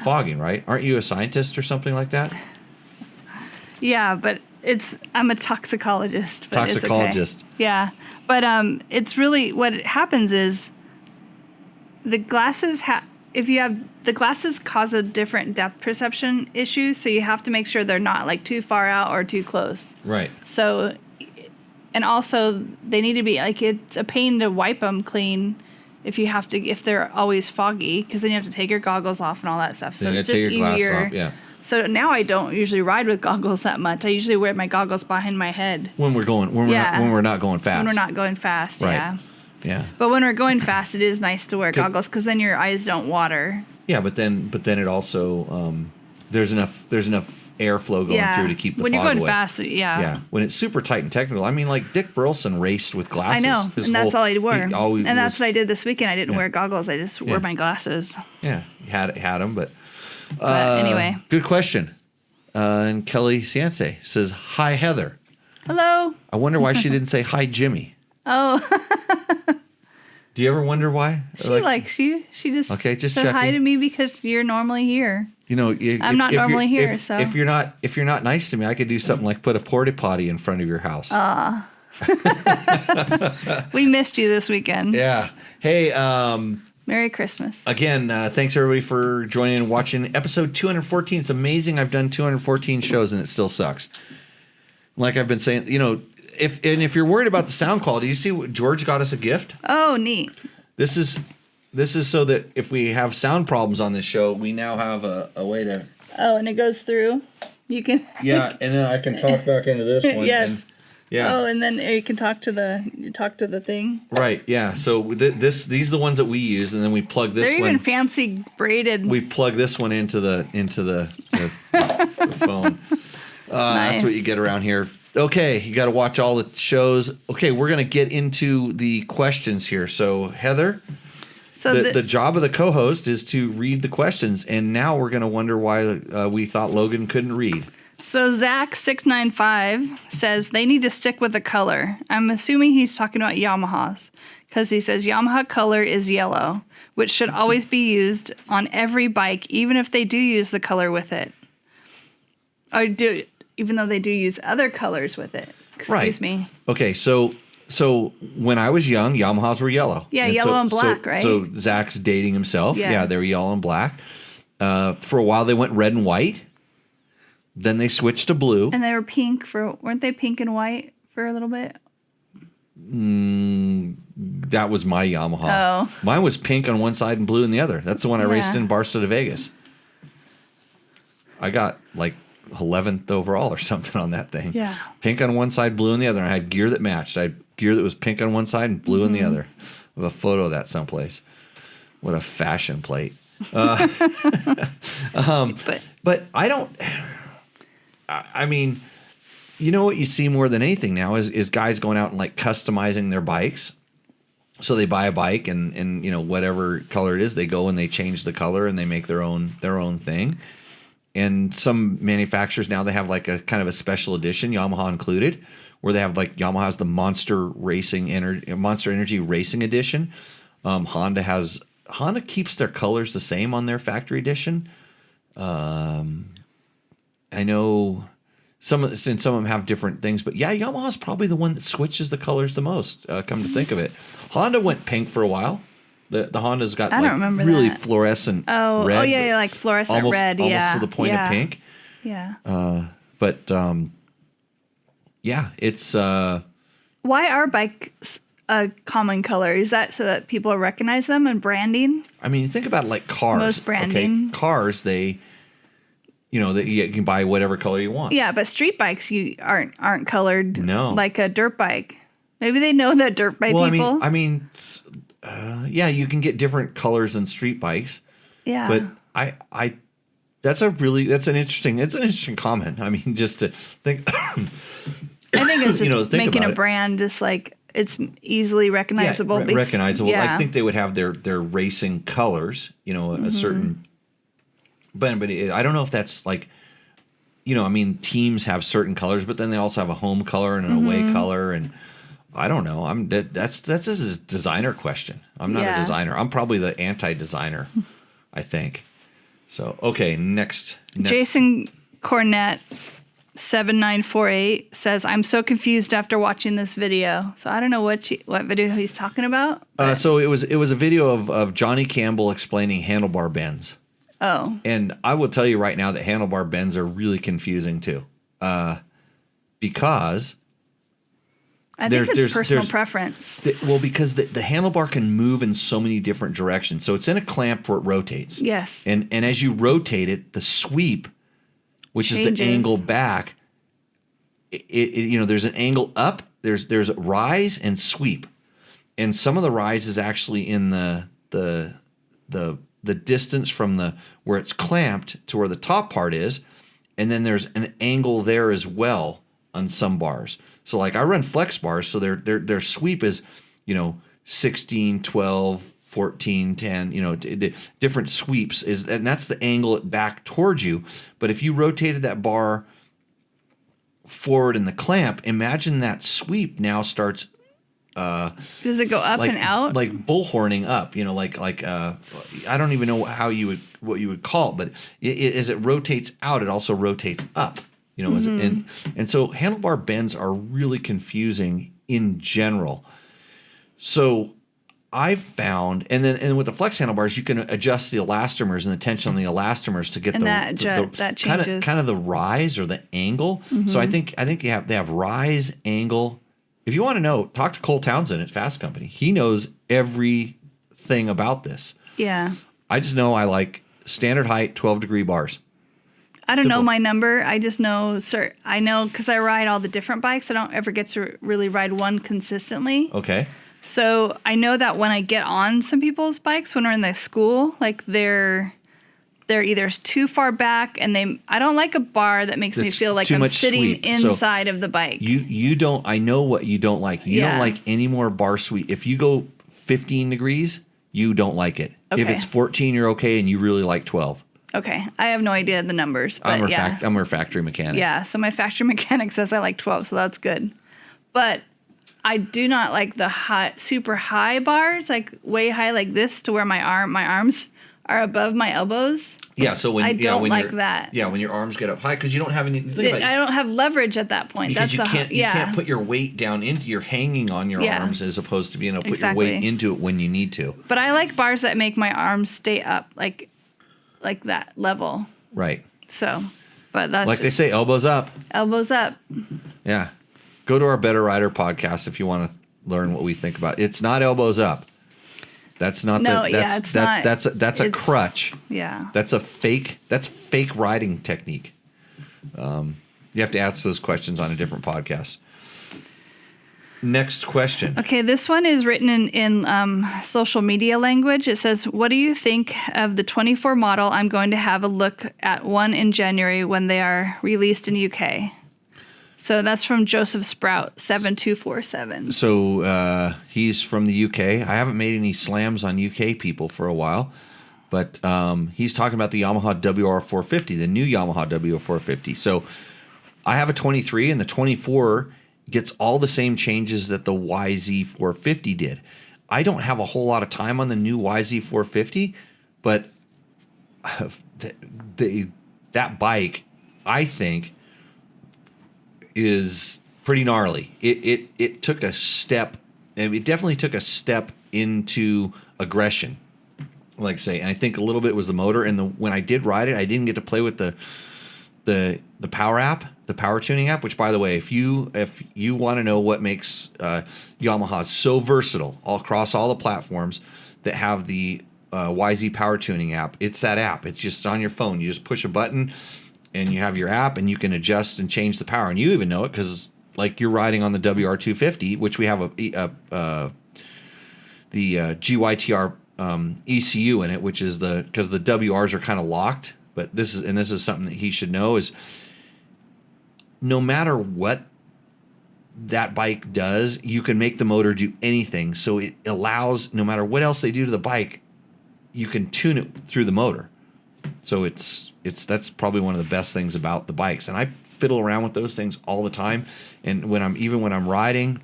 fogging, right? Aren't you a scientist or something like that? Yeah, but I'm a toxicologist. But Toxicologist. It's okay. Yeah, but it's really what happens is the glasses the glasses cause a different depth perception issue, so you have to make sure they're not like too far out or too close. Right. So, and also they need to be like, it's a pain to wipe them clean if they're always foggy, because then you have to take your goggles off and all that stuff. So Then you it's gotta just take your easier. glasses off, yeah. So now I don't usually ride with goggles that much. I usually wear my goggles behind my head When we're not going fast. when we're not going fast. Right. Yeah. Yeah. But when we're going fast, it is nice to wear goggles, because then your eyes don't water. Yeah, but then it also there's enough airflow going through to keep the when fog you're going away. fast, Yeah, when it's super tight and technical. I mean, like Dick Burleson raced with I glasses. know, and that's all I wore. And that's what I did this weekend. I didn't Yeah. wear goggles. I just wore my glasses. Yeah, had them, but anyway. Good question. And Kelly Ciance says, "Hi Heather. Hello. I wonder why she didn't say hi Jimmy. Oh, Do you ever wonder why? she likes you. She just Just said hi checking. to me because you're normally here. You know, I'm not normally here, if, so. if you're not nice to me, I could do something like put a porta potty in front of your house. We missed you this weekend. Yeah. Hey, Merry Christmas. again, thanks everybody for joining and watching episode 214. It's amazing. I've done 214 shows and it still sucks. Like I've been saying, if you're worried about the sound quality, you see what George got us a gift. Oh, neat. This is so that if we have sound problems on this show, we now have a way to. Oh, and it goes through. You can. Yeah, and then I can talk back into this one. Yes. And, yeah. Oh, and then you can talk to the thing. Right. Yeah. So these are the ones that we use, and then we plug this They're one. even fancy braided. We plug this one into the phone. Nice. That's what you get around here. Okay, you got to watch all the shows. Okay, we're going to get into the questions here. So, Heather, So the job of the co-host is to read the questions, and now we're going to wonder why we thought Logan couldn't read. So Zach695 says they need to stick with the color. I'm assuming he's talking about Yamahas, because he says Yamaha color is yellow, which should always be used on every bike, even if they do use the color with it. Even though they do use other colors with it. Excuse me. Okay, so when I was young, Yamahas were yellow. Yeah, yellow and black, right? So Zach's dating himself. Yeah. Yeah, they were yellow and black. For a while, they went red and white. Then they switched to blue. And they were weren't they pink and white for a little bit? That was my Yamaha. Oh. Mine was pink on one side and blue on the other. That's the one I raced Yeah. in Barstow to Vegas. I got like 11th overall or something on that thing. Yeah. Pink on one side, blue on the other. And I had gear that matched. I had gear that was pink on one side and blue on the other. I have a photo of that someplace. What a fashion plate. But I don't. I mean, you know what you see more than anything now is guys going out and like customizing their bikes. So they buy a bike and whatever color it is, they go and they change the color and they make their own thing. And some manufacturers now, they have like a kind of a special edition, Yamaha included, where they have like Yamaha's the Monster Energy Racing Edition. Honda keeps their colors the same on their factory edition. I know some of them have different things, but yeah, Yamaha's probably the one that switches the colors the most. Come to think of it, Honda went pink for a while. The Honda's got I don't remember really that. fluorescent Oh, red. yeah, like fluorescent red, yeah. Almost to the point of pink. Yeah. But yeah, it's Why are bikes a common color? Is that so that people recognize them and branding? I mean, think about it like cars. Most branding. Okay? Cars, they that you can buy whatever color you want. Yeah, but street bikes you aren't colored No. like a dirt bike. Maybe they know that dirt bike people. Yeah, you can get different colors than street bikes. Yeah. But that's an interesting comment. I mean, just to think. I think it's just making a brand just like it's easily recognizable. Recognizable. Yeah. I think they would have their racing colors, a certain. But I don't know if that's like, teams have certain colors, but then they also have a home color and an away color, and I don't know. That's a designer question. I'm not a designer. I'm probably the anti-designer, I think. So okay, next. Jason Cornett 7948 says, "I'm so confused after watching this video." So I don't know what video he's talking about. So it was a video of Johnny Campbell explaining handlebar bends. Oh. And I will tell you right now that handlebar bends are really confusing too, because I think it's personal preference. Because the handlebar can move in so many different directions. So it's in a clamp where it rotates. Yes. And as you rotate it, the sweep, which is the angle back, there's an angle up, there's rise and sweep. And some of the rise is actually in the distance from where it's clamped to where the top part is, and then there's an angle there as well on some bars. So like I run flex bars, so their sweep is, 16, 12, 14, 10, different sweeps and that's the angle it back towards you. But if you rotated that bar forward in the clamp, imagine that sweep now starts. Does it go up and out? Like bullhorning up, I don't even know what you would call it, but as it rotates out, it also rotates up, and so handlebar bends are really confusing in general. So I've found, and then with the flex handlebars, you can adjust the elastomers and the tension on the elastomers to get that changes kind of the rise or the angle. So I think they have rise, angle. If you want to know, talk to Cole Townsend at Fast Company. He knows everything about this. Yeah. I just know I like standard height 12-degree bars. I don't know my number. I just know, I know because I ride all the different bikes. I don't ever get to really ride one consistently. Okay. So I know that when I get on some people's bikes, when we're in the school, like they're either too far back, and I don't like a bar that makes me feel like I'm sitting sweep. inside of the bike. You don't. I know what you don't like. You don't like any more bar sweep. If you go 15 degrees, you don't like it. Okay. If it's 14, you're okay, and you really like 12. Okay, I have no idea the numbers, but I'm a factory mechanic. Yeah, so my factory mechanic says I like 12, so that's good. But I do not like the super high bars, like way high like this, to where my arms are above my elbows. Yeah, so when I don't when like that. Yeah, when your arms get up high, because you don't have any. I don't have leverage at that point. Because you can't put your weight down into. You're hanging on your arms as opposed to being able to put your weight into it when you need to. But I like bars that make my arms stay up, like that level. Right. So, but that's like they say, elbows up. Elbows up. Yeah, go to our Better Rider podcast if you want to learn what we think about it. It's not elbows up. That's not that's a crutch. Yeah. That's fake riding technique. You have to ask those questions on a different podcast. Next question. Okay, this one is written in social media language. It says, "What do you think of the 24 model? I'm going to have a look at one in January when they are released in UK." So that's from Joseph Sprout, 7247. So he's from the UK. I haven't made any slams on UK people for a while, but he's talking about the Yamaha WR450, the new Yamaha WR450. So I have a 23, and the 24 gets all the same changes that the YZ450 did. I don't have a whole lot of time on the new YZ450, but that bike, I think, is pretty gnarly. It took a step, and it definitely took a step into aggression, like I say. And I think a little bit was the motor. And when I did ride it, I didn't get to play with the power app, the power tuning app. Which, by the way, if you want to know what makes Yamaha so versatile all across all the platforms that have the YZ power tuning app, it's that app. It's just on your phone. You just push a button, and you have your app, and you can adjust and change the power, and you even know it because like you're riding on the WR250, which we have the GYTR ECU in it, which is because the WRs are kind of locked. But this is something that he should know is no matter what that bike does, you can make the motor do anything. So it allows, no matter what else they do to the bike, you can tune it through the motor. So that's probably one of the best things about the bikes. And I fiddle around with those things all the time. And when I'm riding,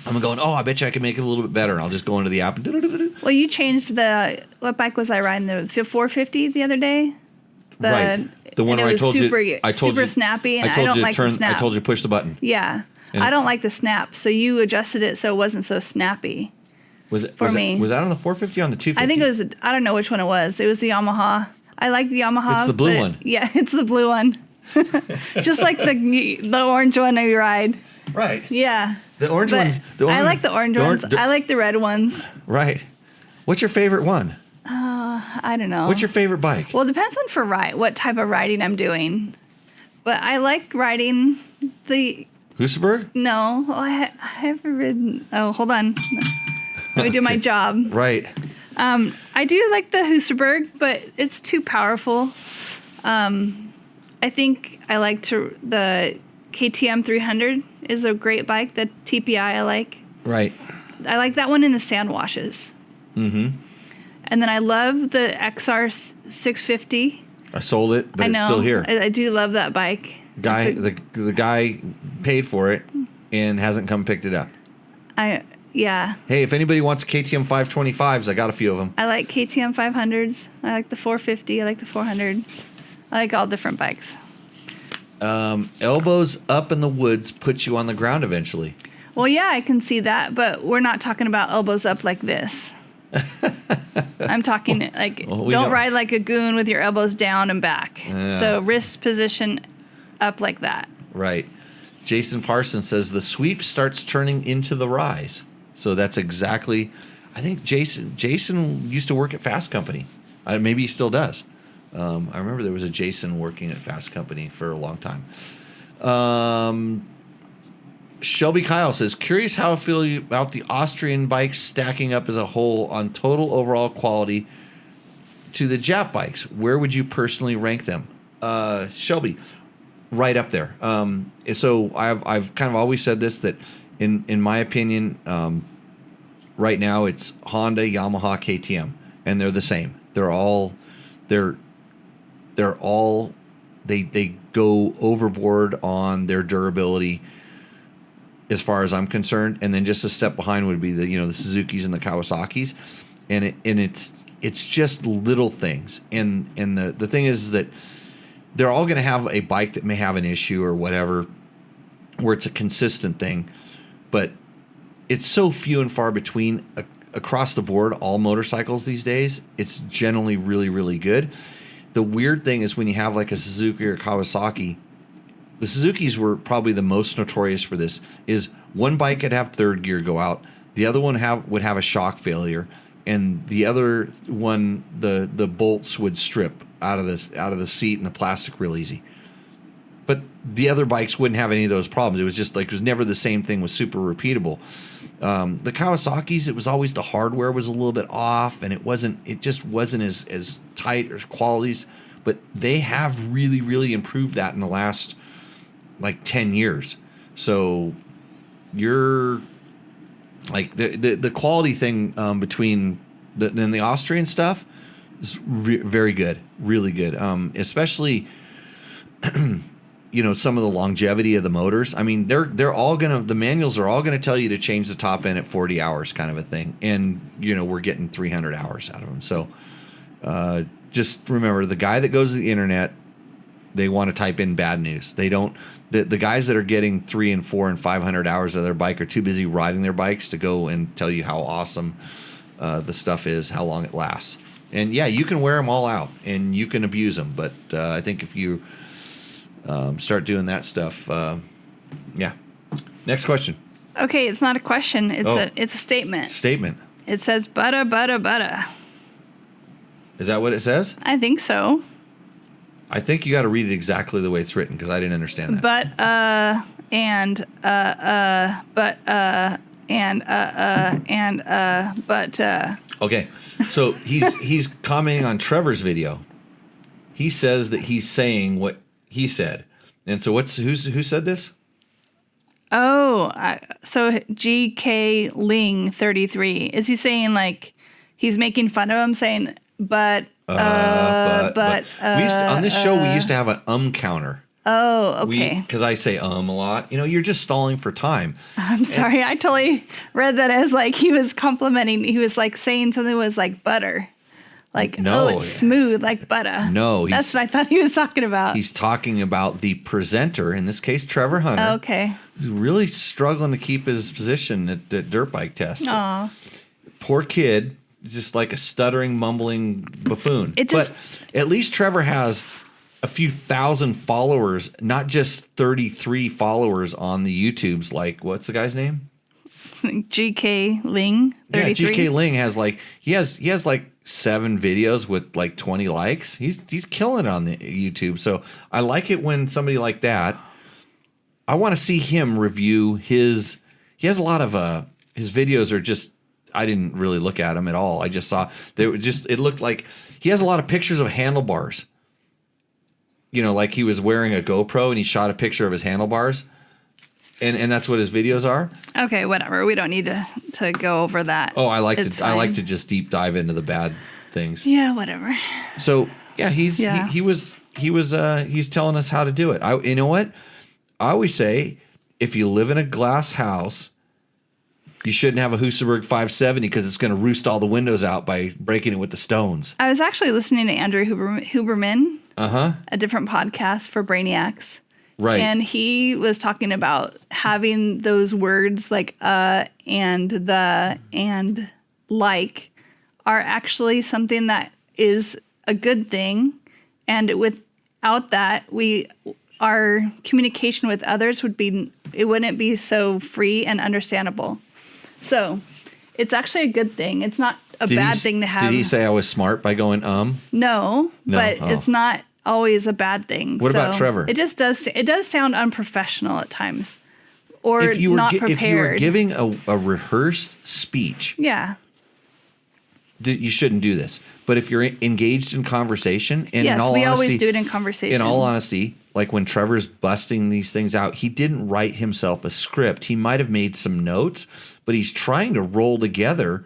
I'm going, oh, I bet you I can make it a little bit better. And I'll just go into the app and Well, you changed what bike was I riding? The 450 the other day? Right. The one where I told you super snappy, and I don't like the snap. I told you push the button. Yeah. And I don't like the snap, so you adjusted it so it wasn't so snappy. Was that on the 450 or on the 250? I think it was, I don't know which one it was. It was the Yamaha. I like the Yamaha. It's the blue one. Yeah, it's the blue one. Just like the orange one you ride. Right. Yeah. The orange ones. I like the orange ones. I like the red ones. Right. What's your favorite one? I don't know. What's your favorite bike? Well, it depends on what type of riding I'm doing. But I like riding the... Husaberg? No. Well, I haven't ridden... Oh, hold on. Let me do my job. Right. I do like the Husaberg, but it's too powerful. I think I like the KTM 300 is a great bike. The TPI I like. Right. I like that one in the sand washes. Mm-hmm. And then I love the XR 650. I sold it, but it's still here. I do love that bike. The guy paid for it and hasn't come picked it up. Yeah. Hey, if anybody wants KTM 525s, I got a few of them. I like KTM 500s. I like the 450. I like the 400. I like all different bikes. Elbows up in the woods puts you on the ground eventually. Well, yeah, I can see that, but we're not talking about elbows up like this. I'm talking don't ride like a goon with your elbows down and back. Yeah. So wrist position up like that. Right. Jason Parsons says the sweep starts turning into the rise. So that's exactly, I think Jason used to work at Fast Company. Maybe he still does. I remember there was a Jason working at Fast Company for a long time. Shelby Kyle says, curious how I feel about the Austrian bikes stacking up as a whole on total overall quality to the Jap bikes. Where would you personally rank them? Shelby, right up there. So I've kind of always said this, that in my opinion, right now it's Honda, Yamaha, KTM, and they're the same. They go overboard on their durability as far as I'm concerned, and then just a step behind would be the Suzukis and the Kawasaki's, and it's just little things, and the thing is that they're all going to have a bike that may have an issue or whatever, where it's a consistent thing, but it's so few and far between across the board. All motorcycles these days, it's generally really, really good. The weird thing is when you have like a Suzuki or Kawasaki. The Suzukis were probably the most notorious for this. Is one bike could have third gear go out, the other one would have a shock failure, and the other one the bolts would strip out of the seat and the plastic real easy. But the other bikes wouldn't have any of those problems. It was just like it was never the same thing. Was super repeatable. The Kawasaki's, it was always the hardware was a little bit off, and it just wasn't as tight or qualities. But they have really, really improved that in the last like 10 years. So you're like the quality thing between the Austrian stuff is very good, really good. Especially some of the longevity of the motors. I mean, the manuals are all gonna tell you to change the top end at 40 hours, kind of a thing. And we're getting 300 hours out of them. So just remember, the guy that goes to the internet, they want to type in bad news. They don't. The guys that are getting 300 and 400 and 500 hours of their bike are too busy riding their bikes to go and tell you how awesome the stuff is, how long it lasts. And yeah, you can wear them all out and you can abuse them. But I think if you start doing that stuff, yeah. Next question. Okay, it's not a question. It's a statement. Statement. It says butter, butter, butter. Is that what it says? I think so. I think you got to read it exactly the way it's written because I didn't understand that. Okay, so he's commenting on Trevor's video. He says that he's saying what he said, and so who said this? So GK Ling 33, is he saying like he's making fun of him, saying but we on this show we used to have an counter. Oh, okay. Because I say a lot. You're just stalling for time. I'm sorry. I totally read that as like he was complimenting. He was like saying something was like butter. Like, no, it's smooth like butter. No. That's what I thought he was talking about. He's talking about the presenter, in this case, Trevor Hunter. Okay. Who's really struggling to keep his position at the dirt bike test. Aw. Poor kid. Just like a stuttering, mumbling buffoon. But at least Trevor has a few thousand followers, not just 33 followers on the YouTubes. Like, what's the guy's name? GK Ling 33. Yeah, GK Ling has like he has like 7 videos with like 20 likes. He's killing it on the YouTube. So I like it when somebody like that. I want to see him review his. He has a lot of his videos are just. I didn't really look at them at all. I just saw they were just. It looked like he has a lot of pictures of handlebars. Like he was wearing a GoPro and he shot a picture of his handlebars, and that's what his videos are. Okay, whatever. We don't need to go over that. Oh, I like to just deep dive into the bad things. Yeah, whatever. So yeah, he's telling us how to do it. You know what? I always say, if you live in a glass house, you shouldn't have a Husaberg 570 because it's going to roost all the windows out by breaking it with the stones. I was actually listening to Andrew Huberman, a different podcast for Brainiacs. Right. And he was talking about having those words like and the and like are actually something that is a good thing. And without that, our communication with others wouldn't be so free and understandable. So it's actually a good thing. It's not a bad thing to have. Did he say I was smart by going No, but it's not always a bad thing. What about Trevor? It just does. It does sound unprofessional at times, or not prepared. If you were giving a rehearsed speech, yeah, you shouldn't do this. But if you're engaged in conversation, and yes, in all we honesty, always do it in conversation. In all honesty, like when Trevor's busting these things out, he didn't write himself a script. He might have made some notes, but he's trying to roll together.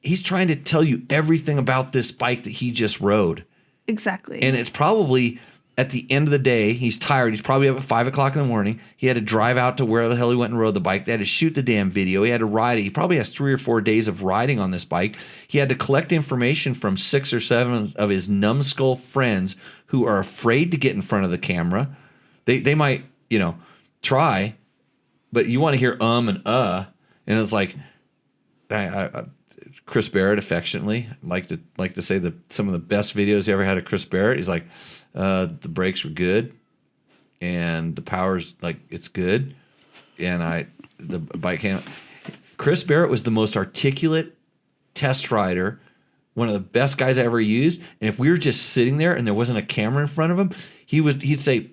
He's trying to tell you everything about this bike that he just rode. Exactly. And it's probably at the end of the day, he's tired. He's probably up at 5 o'clock in the morning. He had to drive out to where the hell he went and rode the bike. They had to shoot the damn video. He had to ride it. He probably has 3 or 4 days of riding on this bike. He had to collect information from 6 or 7 of his numbskull friends who are afraid to get in front of the camera. They might, try, but you want to hear and it's like, Chris Barrett affectionately like to say that some of the best videos he ever had of Chris Barrett. He's like, the brakes were good, and the power's like it's good, and the bike came. Chris Barrett was the most articulate test rider, one of the best guys I ever used. And if we were just sitting there and there wasn't a camera in front of him, he'd say,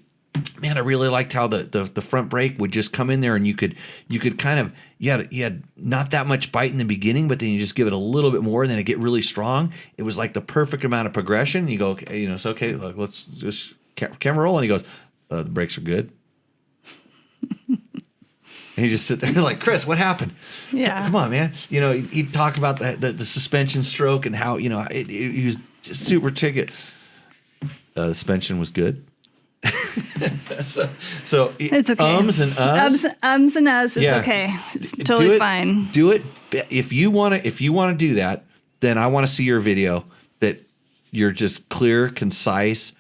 man, I really liked how the front brake would just come in there, and you could kind of you had not that much bite in the beginning, but then you just give it a little bit more, and then it get really strong. It was like the perfect amount of progression. You go, okay, it's okay. Look, let's just camera roll, and he goes, the brakes are good. And he just sit there like, Chris, what happened? Yeah, come on, man. He'd talk about the suspension stroke and how he was just super ticket. The suspension was good. so it's okay. Ums and uhs. Ums and uhs. It's okay. It's totally fine. Do it if you want to do that. Then I want to see your video that you're just clear, concise.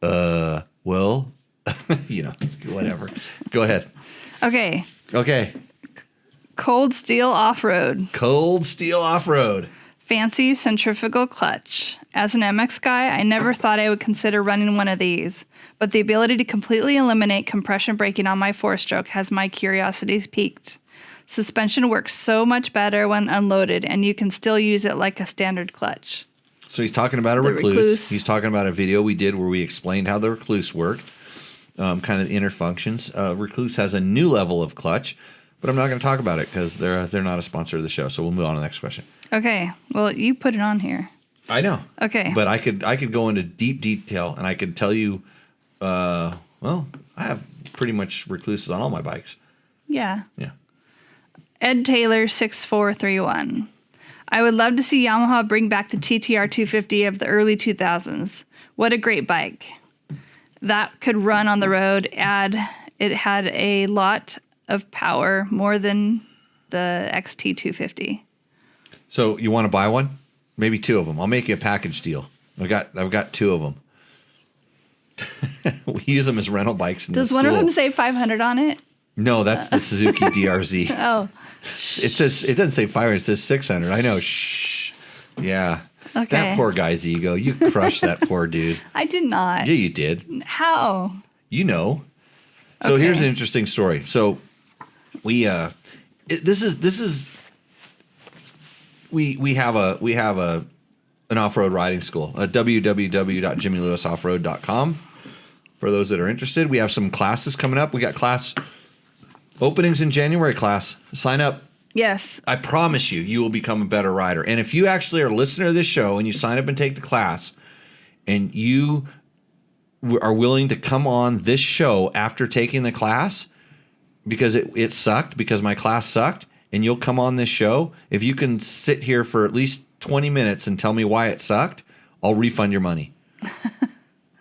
Well, whatever. Go ahead. Okay. Cold steel off-road. Fancy centrifugal clutch. As an MX guy, I never thought I would consider running one of these, but the ability to completely eliminate compression braking on my 4-stroke has my curiosity piqued. Suspension works so much better when unloaded, and you can still use it like a standard clutch. So he's talking about a The Recluse. He's talking about a video we did where we explained how the Recluse worked, kind of the inner functions. Recluse has a new level of clutch, but I'm not going to talk about it because they're not a sponsor of the show. So we'll move on to the next question. Okay. Well, you put it on here. I know. Okay. But I could go into deep detail and I could tell you, I have pretty much Recluses on all my bikes. Yeah. Yeah. Ed Taylor 6431. I would love to see Yamaha bring back the TTR 250 of the early 2000s. What a great bike. That could run on the road. It had a lot of power, more than the XT 250. So you want to buy one? Maybe two of them. I'll make you a package deal. I've got two of them. We use them as rental bikes in the Does school. one of them say 500 on it? No, that's the Suzuki DRZ. Oh. It doesn't say 500, it says 600. I know. Shh. Yeah. Okay. That poor guy's ego. You crushed that poor dude. I did not. Yeah, you did. How? You know. So Okay. here's an interesting story. So we have an off-road riding school, www.jimmylewisoffroad.com. For those that are interested, we have some classes coming up. We got class openings in January. Class, sign up. Yes. I promise you will become a better rider. And if you actually are a listener to this show and you sign up and take the class, and you are willing to come on this show after taking the class because it sucked, because my class sucked, and you'll come on this show, if you can sit here for at least 20 minutes and tell me why it sucked, I'll refund your money.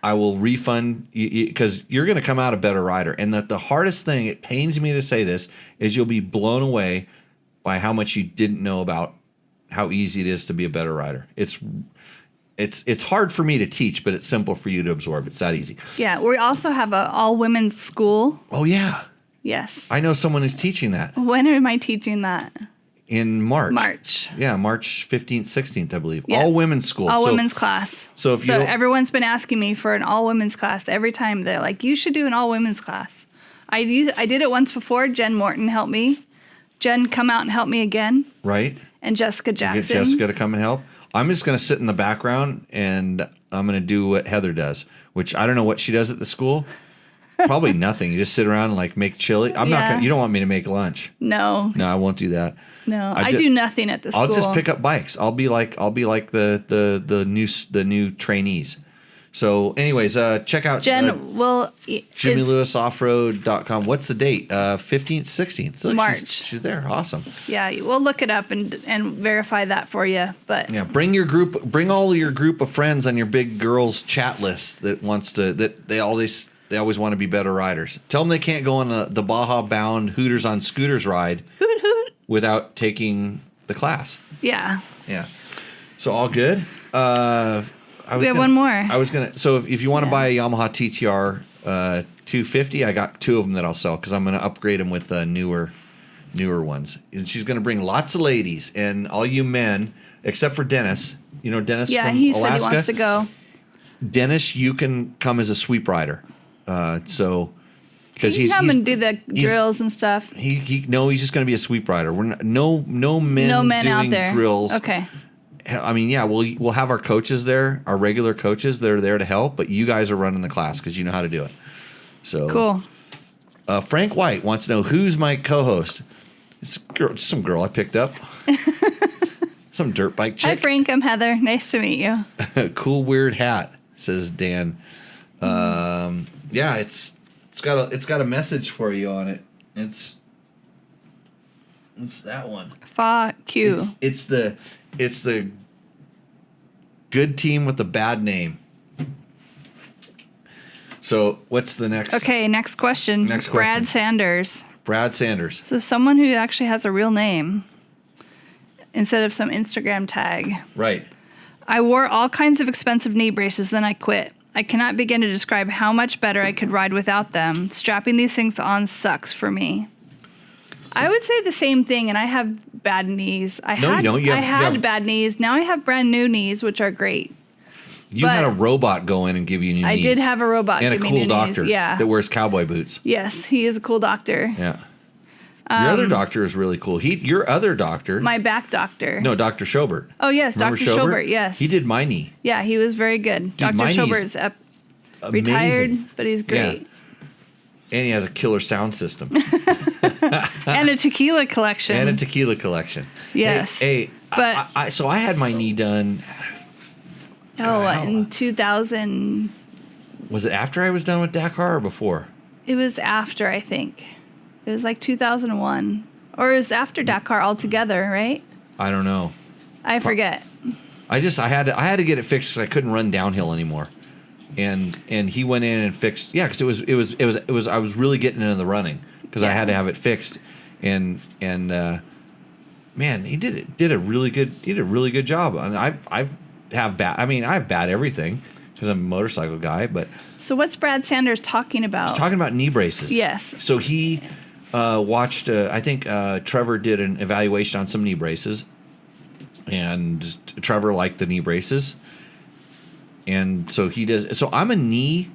I will refund you because you're going to come out a better rider. And the hardest thing, it pains me to say this, is you'll be blown away by how much you didn't know about how easy it is to be a better rider. It's hard for me to teach, but it's simple for you to absorb. It's that easy. Yeah. We also have an all-women's school. Oh, yeah. Yes. I know someone who's teaching that. When am I teaching that? In March. March. Yeah, March 15th, 16th, I believe. Yeah. All women's school. All women's class. So everyone's been asking me for an all women's class every time. They're like, you should do an all women's class. I did it once before. Jen Morton helped me. Jen come out and help me again. Right. And Jessica Jackson. Get Jessica to come and help. I'm just going to sit in the background and I'm going to do what Heather does, which I don't know what she does at the school. Probably nothing. You just sit around and like make chili. I'm not gonna, you don't want me to make lunch. No. No, I won't do that. No, I do nothing at the school. I'll just pick up bikes. I'll be like the new trainees. So, anyways, check out Jen. JimmyLewisOffroad.com. What's the date? 15th, 16th. So March. She's there. Awesome. Yeah, we'll look it up and verify that for you. But yeah, bring all your group of friends on your big girls chat list that they always want to be better riders. Tell them they can't go on the Baja Bound Hooters on Scooters ride. Hoot hoot. Without taking the class. Yeah. Yeah. So all good. We have one more. So if you want to buy a Yamaha TTR 250, I got two of them that I'll sell because I'm going to upgrade them with newer ones. And she's going to bring lots of ladies and all you men, except for Dennis. You know Dennis from Alaska? Yeah, he said he wants to go. Dennis, you can come as a sweep rider. Because he's come and do the drills and stuff. He's just going to be a sweep rider. We're not, no men doing out there. drills. Okay. I mean, yeah, we'll have our coaches there, our regular coaches. They're there to help, but you guys are running the class because you know how to do it. So cool. Frank White wants to know who's my co-host. It's some girl I picked up. Some dirt bike chick. Hi, Frank. I'm Heather. Nice to meet you. Cool weird hat, says Dan. Yeah, it's got a message for you on it. It's that one. Fuck you. It's the good team with the bad name. So what's the next? Okay, next question. Brad Sanders. Brad Sanders. So someone who actually has a real name instead of some Instagram tag. Right. I wore all kinds of expensive knee braces, then I quit. I cannot begin to describe how much better I could ride without them. Strapping these things on sucks for me. I would say the same thing, and I have bad knees. I had bad knees. Now I have brand new knees, which are great. You had a robot go in and give you new knees. I did have a robot and give me a cool new doctor knees. Yeah. that wears cowboy boots. Yes, he is a cool doctor. Yeah. Your other doctor is really cool. Your other doctor. My back doctor. No, Dr. Schobert. Oh, yes, Remember Dr. Schobert, yes. He did my knee. Yeah, he was very good. Dr. my knee's Schobert's retired, but he's great. Yeah. And he has a killer sound system. And a tequila collection. Yes. Hey, but so I had my knee done. In 2000. Was it after I was done with Dakar or before? It was after, I think. It was like 2001. Or it was after Dakar altogether, right? I don't know. I forget. I had to get it fixed because I couldn't run downhill anymore. And he went in and fixed. Yeah, because it was I was really getting into the running because I had to have it fixed. And man, he did a really good job. And I have bad everything because I'm a motorcycle guy. But so what's Brad Sanders talking about? He's talking about knee braces. Yes. So he watched. I think Trevor did an evaluation on some knee braces, and Trevor liked the knee braces. And so he does. So I'm a knee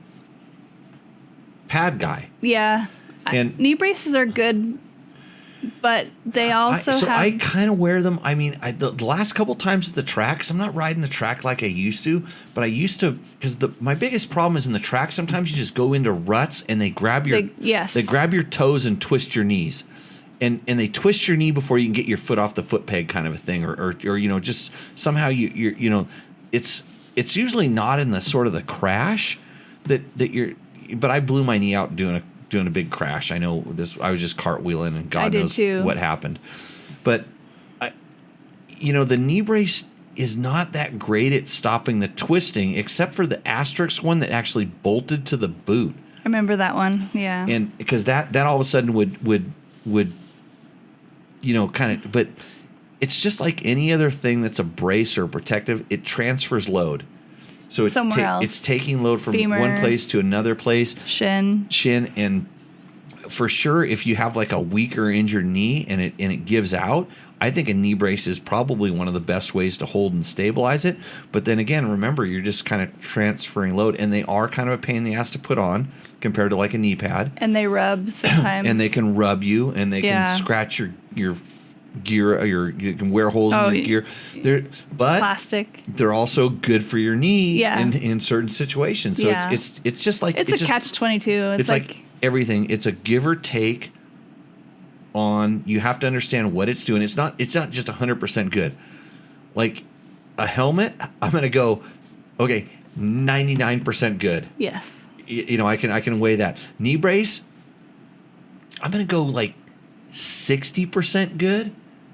pad guy. Yeah. And knee braces are good, but they also have. I kind of wear them. I mean, the last couple times at the tracks, I'm not riding the track like I used to, but I used to because my biggest problem is in the track. Sometimes you just go into ruts and they grab your they grab your toes and twist your knees. And they twist your knee before you can get your foot off the foot peg, kind of a thing, or just somehow it's usually not in the sort of the crash that you're. But I blew my knee out doing a big crash. I know this. I was just cartwheeling, and God knows what happened. But the knee brace is not that great at stopping the twisting, except for the asterisk one that actually bolted to the boot. I remember that one. Yeah. And because that all of a sudden would kind of. But it's just like any other thing that's a brace or protective. It transfers load. So it's somewhere else. It's taking load from Femur, one place to another place. Shin, and for sure, if you have like a weak or injured knee and it gives out, I think a knee brace is probably one of the best ways to hold and stabilize it. But then again, remember, you're just kind of transferring load, and they are kind of a pain in the ass to put on compared to like a knee pad. And they rub sometimes. And they can rub you, and they can scratch your gear, you can wear holes in your gear. But plastic. They're also good for your knee in certain situations. So it's just like it's a catch-22. It's like everything. It's a give or take on. You have to understand what it's doing. It's not just 100% good. Like a helmet, I'm gonna go 99% good. Yes. I can weigh that. Knee brace, I'm gonna go like 60% good,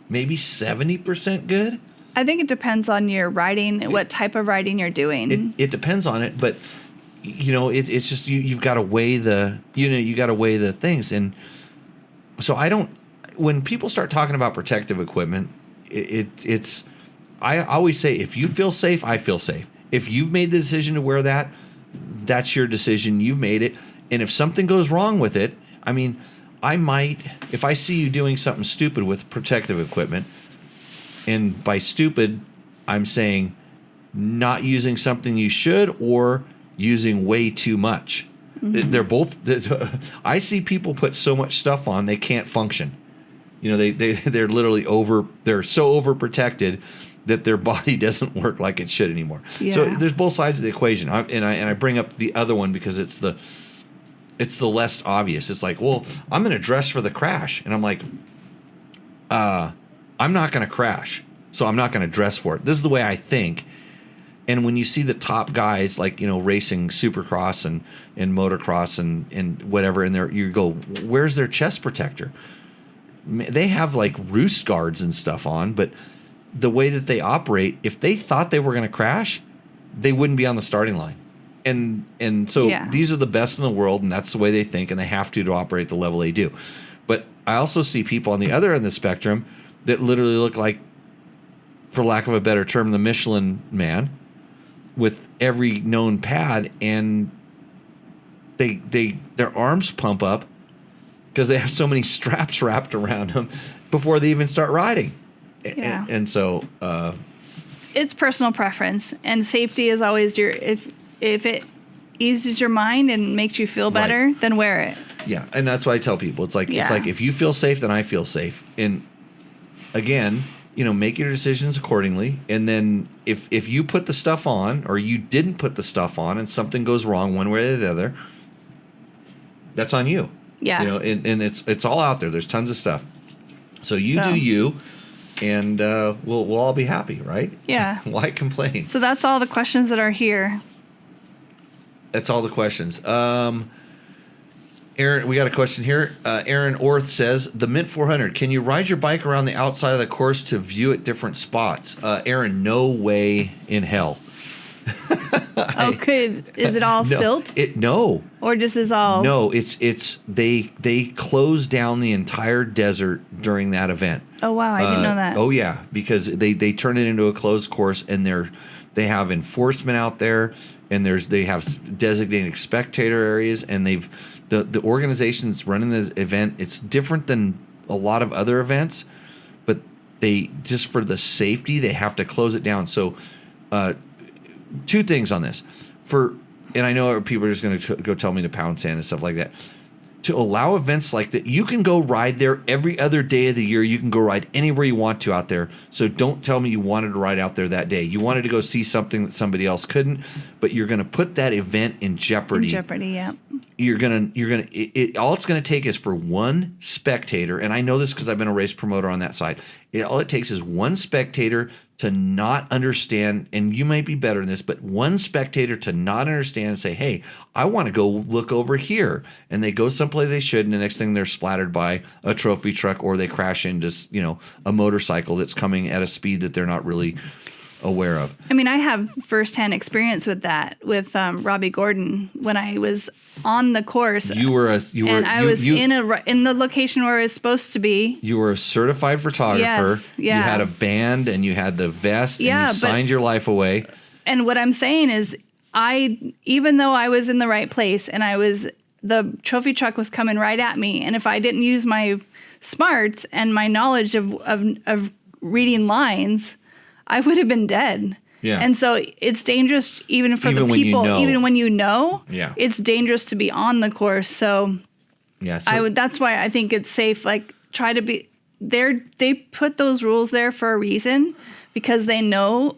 maybe 70% good. I think it depends on your riding, what type of riding you're doing. It depends on it, but it's just you've got to weigh the things. And so when people start talking about protective equipment, I always say, if you feel safe, I feel safe. If you've made the decision to wear that, that's your decision. You've made it. And if something goes wrong with it, I mean, I might, if I see you doing something stupid with protective equipment, and by stupid, I'm saying not using something you should or using way too much. Mm-hmm. They're both, I see people put so much stuff on, they can't function. They're literally they're so overprotected that their body doesn't work like it should anymore. Yeah. So there's both sides of the equation. I bring up the other one because it's the less obvious. It's like, well, I'm going to dress for the crash. And I'm like, I'm not going to crash, so I'm not going to dress for it. This is the way I think. And when you see the top guys, like, racing supercross and motocross and whatever, and you go, where's their chest protector? They have like Roost guards and stuff on, but the way that they operate, if they thought they were going to crash, they wouldn't be on the starting line. And so these are the best in the world, and that's the way they think, and they have to operate the level they do. But I also see people on the other end of the spectrum that literally look like, for lack of a better term, the Michelin man with every known pad, and their arms pump up because they have so many straps wrapped around them before they even start riding. Yeah. And so it's personal preference, and safety is always if it eases your mind and makes you feel better, then wear it. Yeah, and that's why I tell people it's like if you feel safe, then I feel safe. And again, make your decisions accordingly. And then if you put the stuff on or you didn't put the stuff on and something goes wrong one way or the other, that's on you. Yeah. And it's all out there. There's tons of stuff. So do you, and we'll all be happy, right? Yeah. Why complain? So that's all the questions that are here. That's all the questions. Aaron, we got a question here. Aaron Orth says, the Mint 400, can you ride your bike around the outside of the course to view at different spots? Aaron, no way in hell. Okay, is it all silt? No. Or just is all? No, it's they close down the entire desert during that event. Oh wow, I didn't know that. Oh yeah, because they turn it into a closed course, and they have enforcement out there, and they have designated spectator areas, and the organization that's running this event, it's different than a lot of other events, but they just for the safety they have to close it down. So, two things on this. And I know people are just going to go tell me to pound sand and stuff like that. To allow events like that, you can go ride there every other day of the year. You can go ride anywhere you want to out there. So don't tell me you wanted to ride out there that day. You wanted to go see something that somebody else couldn't, but you're going to put that event in jeopardy. Yeah. All it's going to take is for one spectator, and I know this because I've been a race promoter on that side. All it takes is one spectator to not understand, and you might be better than this, but one spectator to not understand and say, hey, I want to go look over here. And they go someplace they should, and the next thing they're splattered by a trophy truck, or they crash into a motorcycle that's coming at a speed that they're not really aware of. I mean, I have firsthand experience with that with Robbie Gordon when I was on the course. I was in the location where I was supposed to be. You were a certified photographer. Yes, yeah. You had a band and you had the vest and you signed your life away. And what I'm saying is, even though I was in the right place and the trophy truck was coming right at me, and if I didn't use my smarts and my knowledge of reading lines, I would have been dead. Yeah. And so it's dangerous even for the people, even when you know. Yeah. It's dangerous to be on the course. So, yeah, that's why I think it's safe. Like, try to be there. They put those rules there for a reason, because they know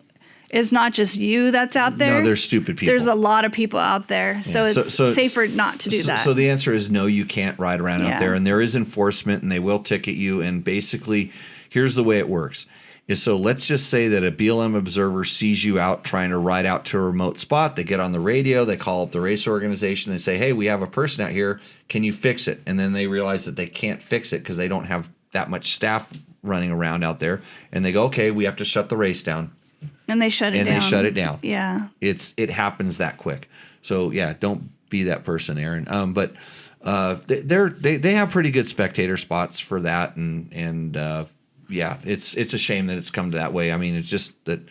it's not just you that's out there. No, there's stupid people. There's a lot of people out there. Yeah. So it's safer not to do that. So the answer is no, you can't ride around out there. And there is enforcement, and they will ticket you. And basically, here's the way it works. So let's just say that a BLM observer sees you out trying to ride out to a remote spot. They get on the radio, they call up the race organization, they say, hey, we have a person out here, can you fix it? And then they realize that they can't fix it because they don't have that much staff running around out there. And they go, okay, we have to shut the race down. And they shut it down. Yeah. It happens that quick. So yeah, don't be that person, Aaron. But they have pretty good spectator spots for that, and yeah, it's a shame that it's come to that way. I mean, it's just that,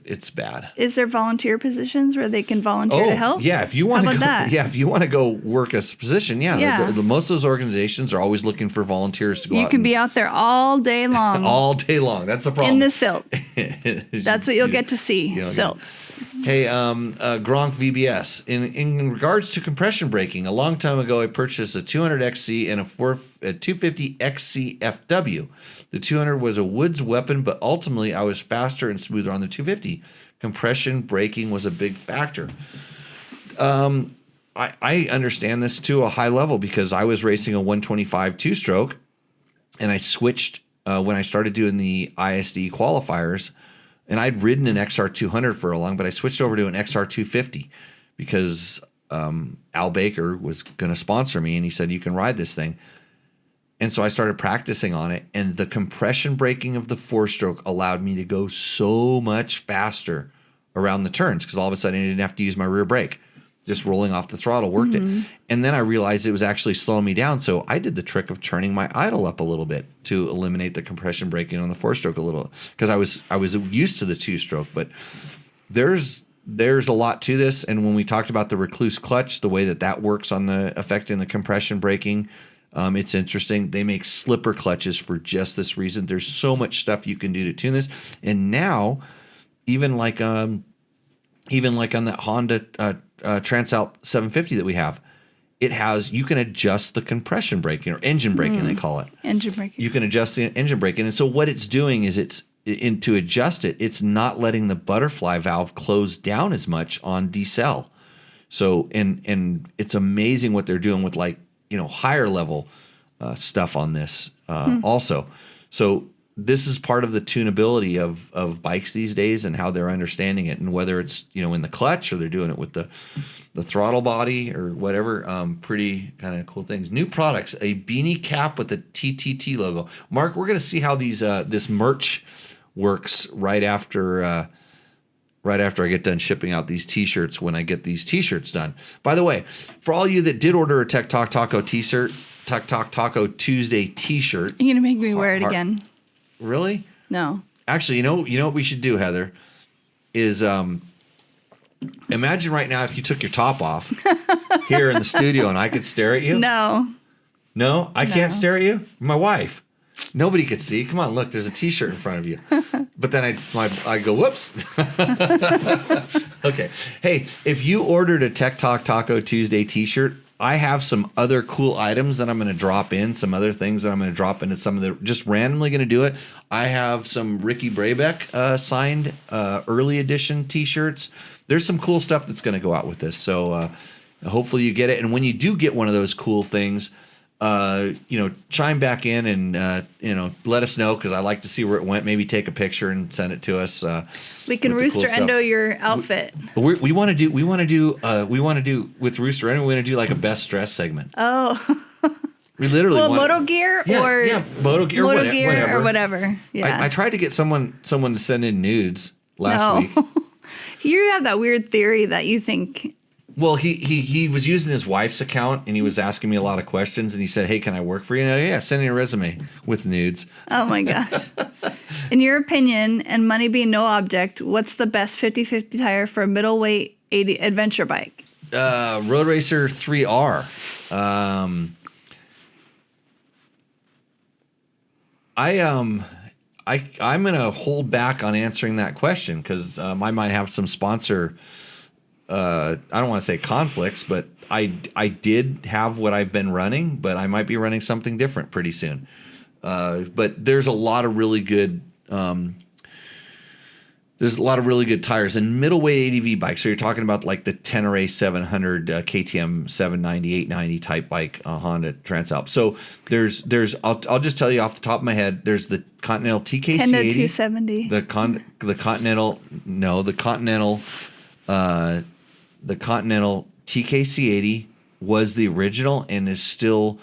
it's bad. Is there volunteer positions where they can volunteer to help? Yeah, if you want to go, that? Yeah, if you want to go work a position, most of those organizations are always looking for volunteers to go out. You can be out there all day long. All day long. That's the problem. In the silt. That's what you'll get to see. Silt. Hey, Gronk VBS. In regards to compression braking, a long time ago I purchased a 200XC and a 250XC FW. The 200 was a Woods weapon, but ultimately I was faster and smoother on the 250. Compression braking was a big factor. I understand this to a high level because I was racing a 125 two-stroke, and I switched when I started doing the ISD qualifiers. And I'd ridden an XR200 for a long, but I switched over to an XR250 because Al Baker was going to sponsor me, and he said, you can ride this thing. And so I started practicing on it, and the compression braking of the four-stroke allowed me to go so much faster around the turns because all of a sudden I didn't have to use my rear brake. Just rolling off the throttle worked it. And then I realized it was actually slowing me down. So I did the trick of turning my idle up a little bit to eliminate the compression braking on the four-stroke a little, because I was used to the two-stroke. But there's a lot to this. And when we talked about the recluse clutch, the way that works on affecting the compression braking, it's interesting. They make slipper clutches for just this reason. There's so much stuff you can do to tune this. And now, even like on that Honda Transalp 750 that we have, you can adjust the compression braking or engine braking, they call it. Engine braking. You can adjust the engine braking. And so what it's doing is to adjust it, it's not letting the butterfly valve close down as much on decel. So, and it's amazing what they're doing with higher level stuff on this also. So this is part of the tunability of bikes these days and how they're understanding it, and whether it's in the clutch or they're doing it with the throttle body or whatever. Pretty kind of cool things. New products: a beanie cap with the TTT logo. Mark, we're going to see how this merch works right after I get done shipping out these T-shirts. When I get these T-shirts done. By the way, for all you that did order a Tech Talk Taco T-shirt, Tech Talk Taco Tuesday T-shirt, you're gonna make me wear it again. Really? No. Actually, you know what we should do, Heather, is imagine right now if you took your top off here in the studio and I could stare at you. No. No? I can't stare at you? My wife. Nobody could see. Come on, look, there's a T-shirt in front of you. But then I go, whoops. Okay. Hey, if you ordered a Tech Talk Taco Tuesday T-shirt, I have some other cool items that I'm going to drop in, some other things that I'm going to drop into some of the, just randomly going to do it. I have some Ricky Brabeck signed early edition T-shirts. There's some cool stuff that's going to go out with this. So hopefully you get it. And when you do get one of those cool things, chime back in and, let us know, because I like to see where it went. Maybe take a picture and send it to us. We can Rooster Endo your outfit. We want to do with Rooster Endo. We want to do like a best dress segment. Oh. We literally Moto Gear Moto Gear or whatever. Yeah. I tried to get someone to send in nudes last week. You have that weird theory that you think. Well, he was using his wife's account and he was asking me a lot of questions, and he said, "Hey, can I work for you?" And yeah, send in a resume with nudes. Oh my gosh. In your opinion, and money being no object, what's the best 50/50 tire for a middleweight adventure bike? Road Racer 3R. I'm gonna hold back on answering that question because I might have some sponsor. I don't want to say conflicts, but I did have what I've been running, but I might be running something different pretty soon. But there's a lot of really good. There's a lot of really good tires and middleweight ADV bikes. So you're talking about like the Tenere 700, KTM 790, 890 type bike, Honda Transalp. So there's I'll just tell you off the top of my head. There's the Continental TKC 80, 270. the Continental TKC 80 was the original and is still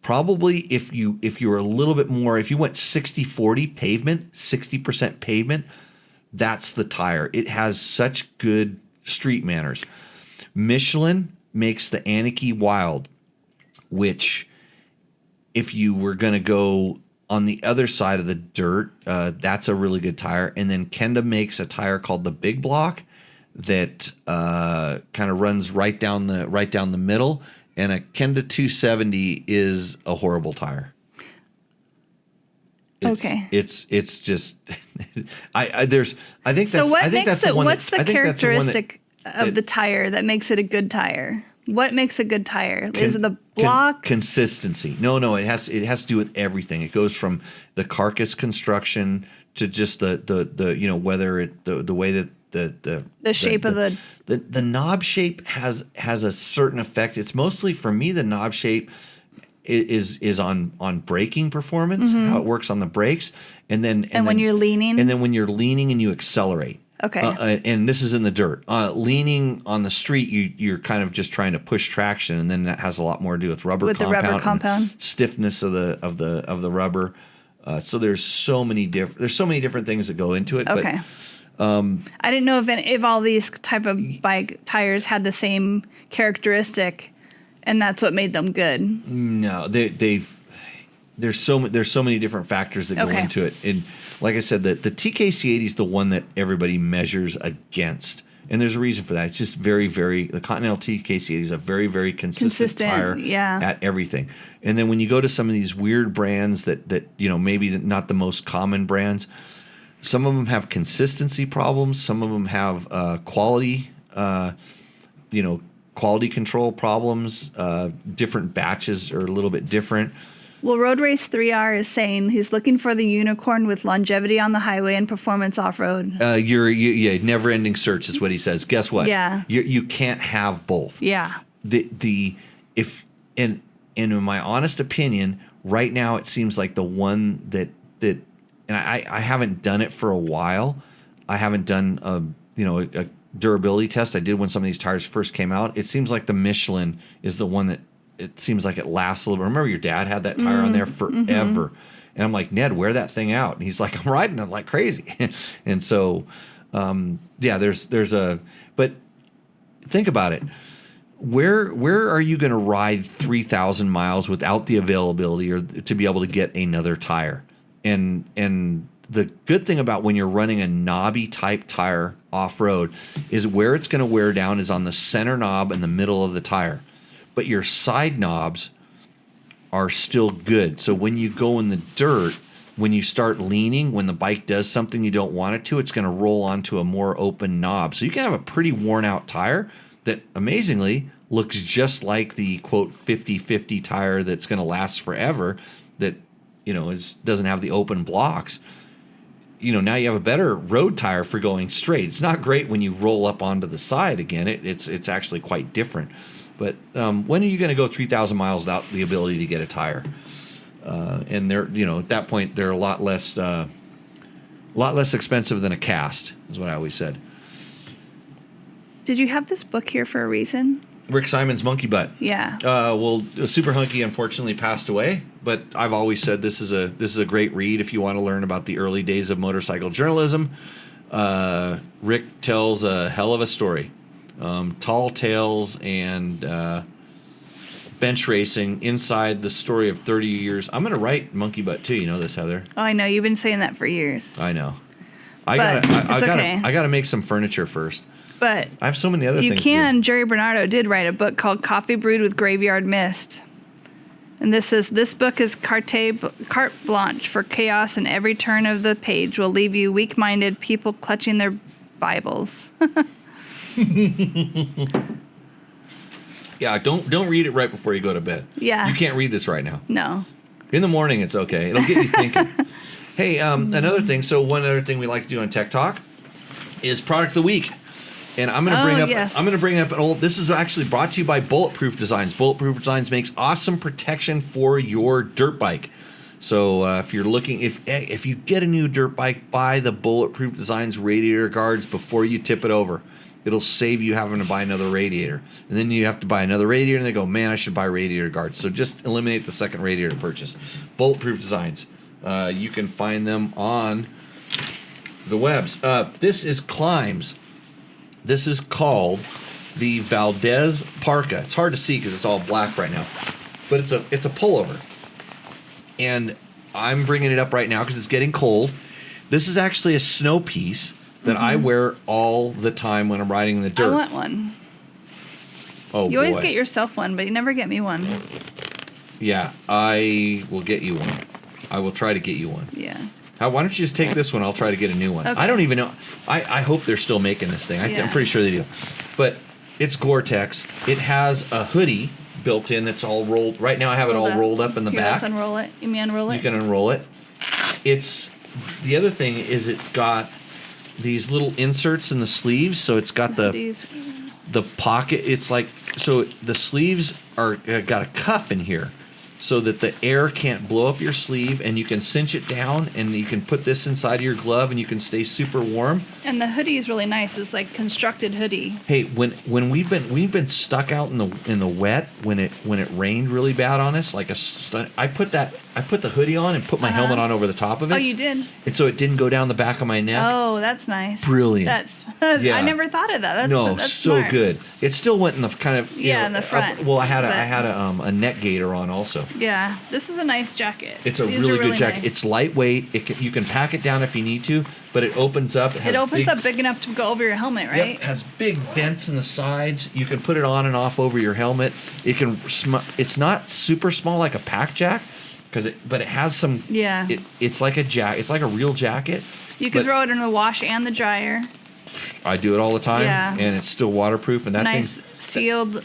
probably, if you were a little bit more, if you went 60-40 pavement, 60% pavement, that's the tire. It has such good street manners. Michelin makes the Anarchy Wild, which if you were going to go on the other side of the dirt, that's a really good tire. And then Kenda makes a tire called the Big Block that kind of runs right down the middle. And a Kenda 270 is a horrible tire. It's just I think so. that's what's the characteristic of the tire that makes it a good tire? What makes a good tire? Is it the block? Consistency. No. It has to do with everything. It goes from the carcass construction to just the whether it the way that the shape of the knob shape has a certain effect. It's mostly, for me, the knob shape is on braking performance, how it works on the brakes, and when you're leaning, and you accelerate. Okay. And this is in the dirt. Leaning on the street, you're kind of just trying to push traction, and then that has a lot more to do with the rubber compound, stiffness of the rubber. So there's so many different things that go into it. Okay. But, I didn't know if all these type of bike tires had the same characteristic, and that's what made them good. No, there's so many different factors that go into it. And like I said, the TKC 80 is the one that everybody measures against. And there's a reason for that. It's just very, very, the Continental TKC 80 is a very, very consistent tire at everything. And then when you go to some of these weird brands that maybe not the most common brands, some of them have consistency problems. Some of them have quality, quality control problems. Different batches are a little bit different. Well, Road Race 3R is saying he's looking for the unicorn with longevity on the highway and performance off-road. Yeah, never-ending search is what he says. Guess what? Yeah. You can't have both. Yeah. In my honest opinion, right now it seems like the one that and I haven't done it for a while. I haven't done a durability test. I did when some of these tires first came out. It seems like the Michelin is the one that it seems like it lasts a little bit. Remember your dad had that tire on there forever. Mm-hmm. And I'm like, Ned, wear that thing out. And he's like, I'm riding it like crazy. And so, but think about it. Where are you going to ride 3,000 miles without the availability or to be able to get another tire? And the good thing about when you're running a knobby type tire off-road is where it's going to wear down is on the center knob in the middle of the tire. But your side knobs are still good. So when you go in the dirt, when you start leaning, when the bike does something you don't want it to, it's going to roll onto a more open knob. So you can have a pretty worn out tire that amazingly looks just like the quote 50/50 tire that's going to last forever that doesn't have the open blocks. Now you have a better road tire for going straight. It's not great when you roll up onto the side again. It's actually quite different. But when are you going to go 3,000 miles without the ability to get a tire? And they're, at that point, they're a lot less expensive than a cast, is what I always said. Did you have this book here for a reason? Rick Simon's Monkey Butt. Yeah. Well, Super Hunky unfortunately passed away, but I've always said this is a great read if you want to learn about the early days of motorcycle journalism. Rick tells a hell of a story. Tall tales and bench racing inside the story of 30 years. I'm going to write Monkey Butt too. You know this, Heather. Oh, I know. You've been saying that for years. I know. I gotta make some furniture first. But I have so many other things. You can. Jerry Bernardo did write a book called Coffee Brewed with Graveyard Mist. And this book is carte blanche for chaos, and every turn of the page will leave you weak-minded people clutching their Bibles. Yeah, don't read it right before you go to bed. Yeah. You can't read this right now. No. In the morning, it's okay. It'll get you thinking. Hey, another thing. So one other thing we like to do on Tech Talk is Product of the Week. And I'm going to bring up an old. This is actually brought to you by Bulletproof Designs. Bulletproof Designs makes awesome protection for your dirt bike. So if you're looking, if you get a new dirt bike, buy the Bulletproof Designs radiator guards before you tip it over. It'll save you having to buy another radiator, and then you have to buy another radiator, and they go, man, I should buy radiator guards. So just eliminate the second radiator purchase. Bulletproof Designs. You can find them on the webs. This is Climbs. This is called the Valdez Parka. It's hard to see because it's all black right now, but it's a pullover. And I'm bringing it up right now because it's getting cold. This is actually a snow piece that I wear all the time when I'm riding in the dirt. I want one. Oh, you always get yourself one, but you never get me one. Yeah, I will get you one. I will try to get you one. Yeah. Why don't you just take this one? I'll try to get a new one. Okay. I don't even know. I hope they're still making this thing. I'm pretty sure they do. But it's Gore-Tex. It has a hoodie built in that's all rolled. Right now I have it all rolled up in the back. Let's unroll it. You may unroll it? You can unroll it. The other thing is it's got these little inserts in the sleeves. So it's got the pocket. It's like, so the sleeves are got a cuff in here, so that the air can't blow up your sleeve, and you can cinch it down, and you can put this inside of your glove, and you can stay super warm. And the hoodie is really nice. It's like constructed hoodie. Hey, when we've been stuck out in the wet when it rained really bad on us, like I put the hoodie on and put my helmet on over the top of it. Oh, you did? And so it didn't go down the back of my neck. Oh, that's nice. Brilliant. I never thought of that. That's so smart. Good. It still went in the kind of in the front. I had a neck gaiter on also. Yeah, this is a nice jacket. It's a really good jacket. Nice. It's lightweight. You can pack it down if you need to, but it opens up. It opens up big enough to go over your helmet, right? Yep, it has big vents in the sides. You can put it on and off over your helmet. It's not super small like a pack jack, but it has some. Yeah. It's like a jacket. It's like a real jacket. You can throw it in the wash and the dryer. I do it all the time, Yeah. and it's still waterproof. And that Nice thing, sealed.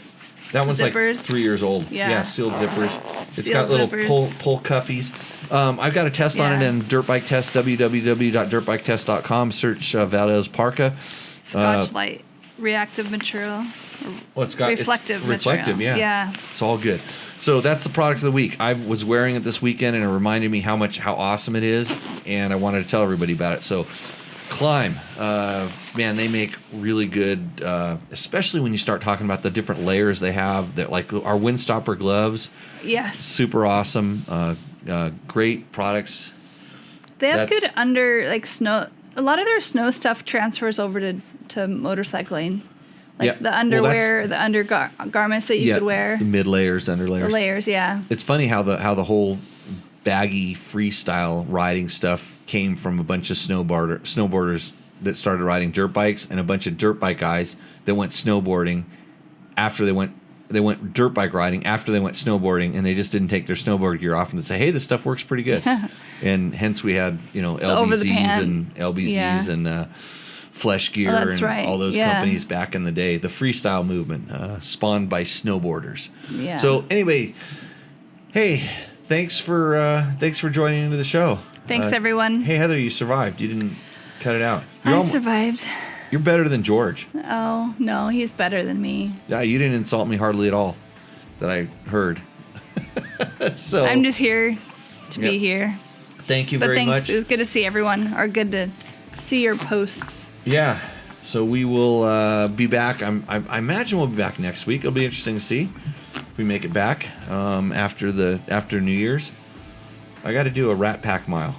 that one's zippers. like 3 years old. Yeah. Sealed zippers. It's Sealed got little zippers. pull cuffies. I've got a test on it Yeah. in Dirt Bike Test, www.dirtbiketest.com. Search Valdez Parka. Scotch Light reactive material. Well, it's got Reflective it's reflective, material. yeah. Yeah. It's all good. So that's the product of the week. I was wearing it this weekend, and it reminded me how awesome it is, and I wanted to tell everybody about it. So, Climb, man, they make really good, especially when you start talking about the different layers they have. That like our Windstopper gloves, Yes. super awesome, great products. They have That's- good snow. A lot of their snow stuff transfers over to motorcycling. Like Yeah. the Well, underwear, the undergarments that you could wear. the mid layers, under layers. The layers, yeah. It's funny how the whole baggy freestyle riding stuff came from a bunch of snowboarders that started riding dirt bikes, and a bunch of dirt bike guys that went snowboarding after they went dirt bike riding after they went snowboarding, and they just didn't take their snowboard gear off and say, hey, this stuff works pretty good. And hence we had LBZs and LBZs and Flesh Gear and right. all those companies back in the day. The freestyle movement spawned by snowboarders. Yeah. So anyway, hey, thanks for joining into the show. Thanks, everyone. Hey, Heather, you survived. You didn't cut it out. I survived. You're better than George. Oh, no, he's better than me. Yeah, you didn't insult me hardly at all that I heard. So I'm just here to be here. Thank you But very thanks. much. It was good to see everyone, or good to see your posts. Yeah. So we will be back. I imagine we'll be back next week. It'll be interesting to see if we make it back after New Year's. I got to do a Rat Pack mile.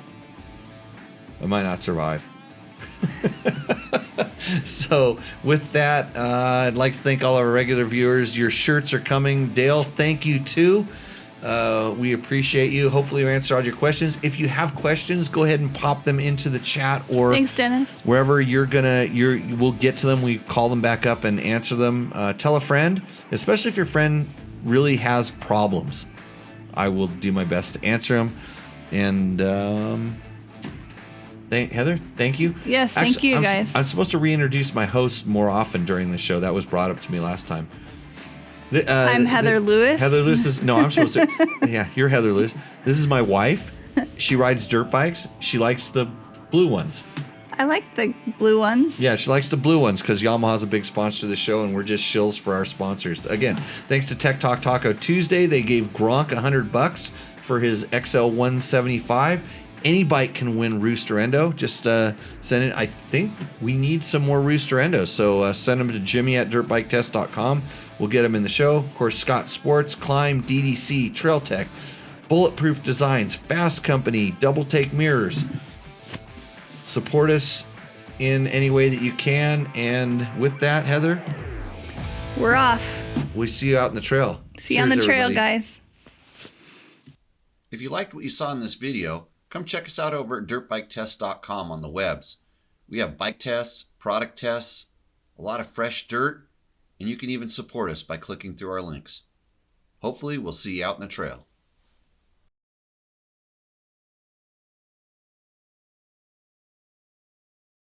I might not survive. So with that, I'd like to thank all our regular viewers. Your shirts are coming. Dale, thank you too. We appreciate you. Hopefully we answer all your questions. If you have questions, go ahead and pop them into the chat or Thanks, Dennis. wherever we'll get to them. We call them back up and answer them. Tell a friend, especially if your friend really has problems. I will do my best to answer them. And Heather, thank you. Yes, thank you, guys. I'm supposed to reintroduce my host more often during the show. That was brought up to me last time. I'm Heather Lewis. Heather Lewis is... No, I'm supposed to... Yeah, you're Heather Lewis. This is my wife. She rides dirt bikes. She likes the blue ones. I like the blue ones. Yeah, she likes the blue ones because Yamaha's a big sponsor of the show, and we're just shills for our sponsors. Again, thanks to Tech Talk Taco Tuesday. They gave Gronk $100 for his XL 175. Any bike can win Roost or Endo. Just send it. I think we need some more Roost or Endo, so send them to Jimmy@dirtbiketest.com. We'll get them in the show. Of course, Scott Sports, Climb, DDC, Trail Tech, Bulletproof Designs, Fast Company, Double Take Mirrors. Support us in any way that you can. And with that, Heather, We're off. we see you out in the trail. See you on the Cheers, trail, everybody. guys. If you liked what you saw in this video, come check us out over at dirtbiketest.com on the webs. We have bike tests, product tests, a lot of fresh dirt, and you can even support us by clicking through our links. Hopefully, we'll see you out in the trail.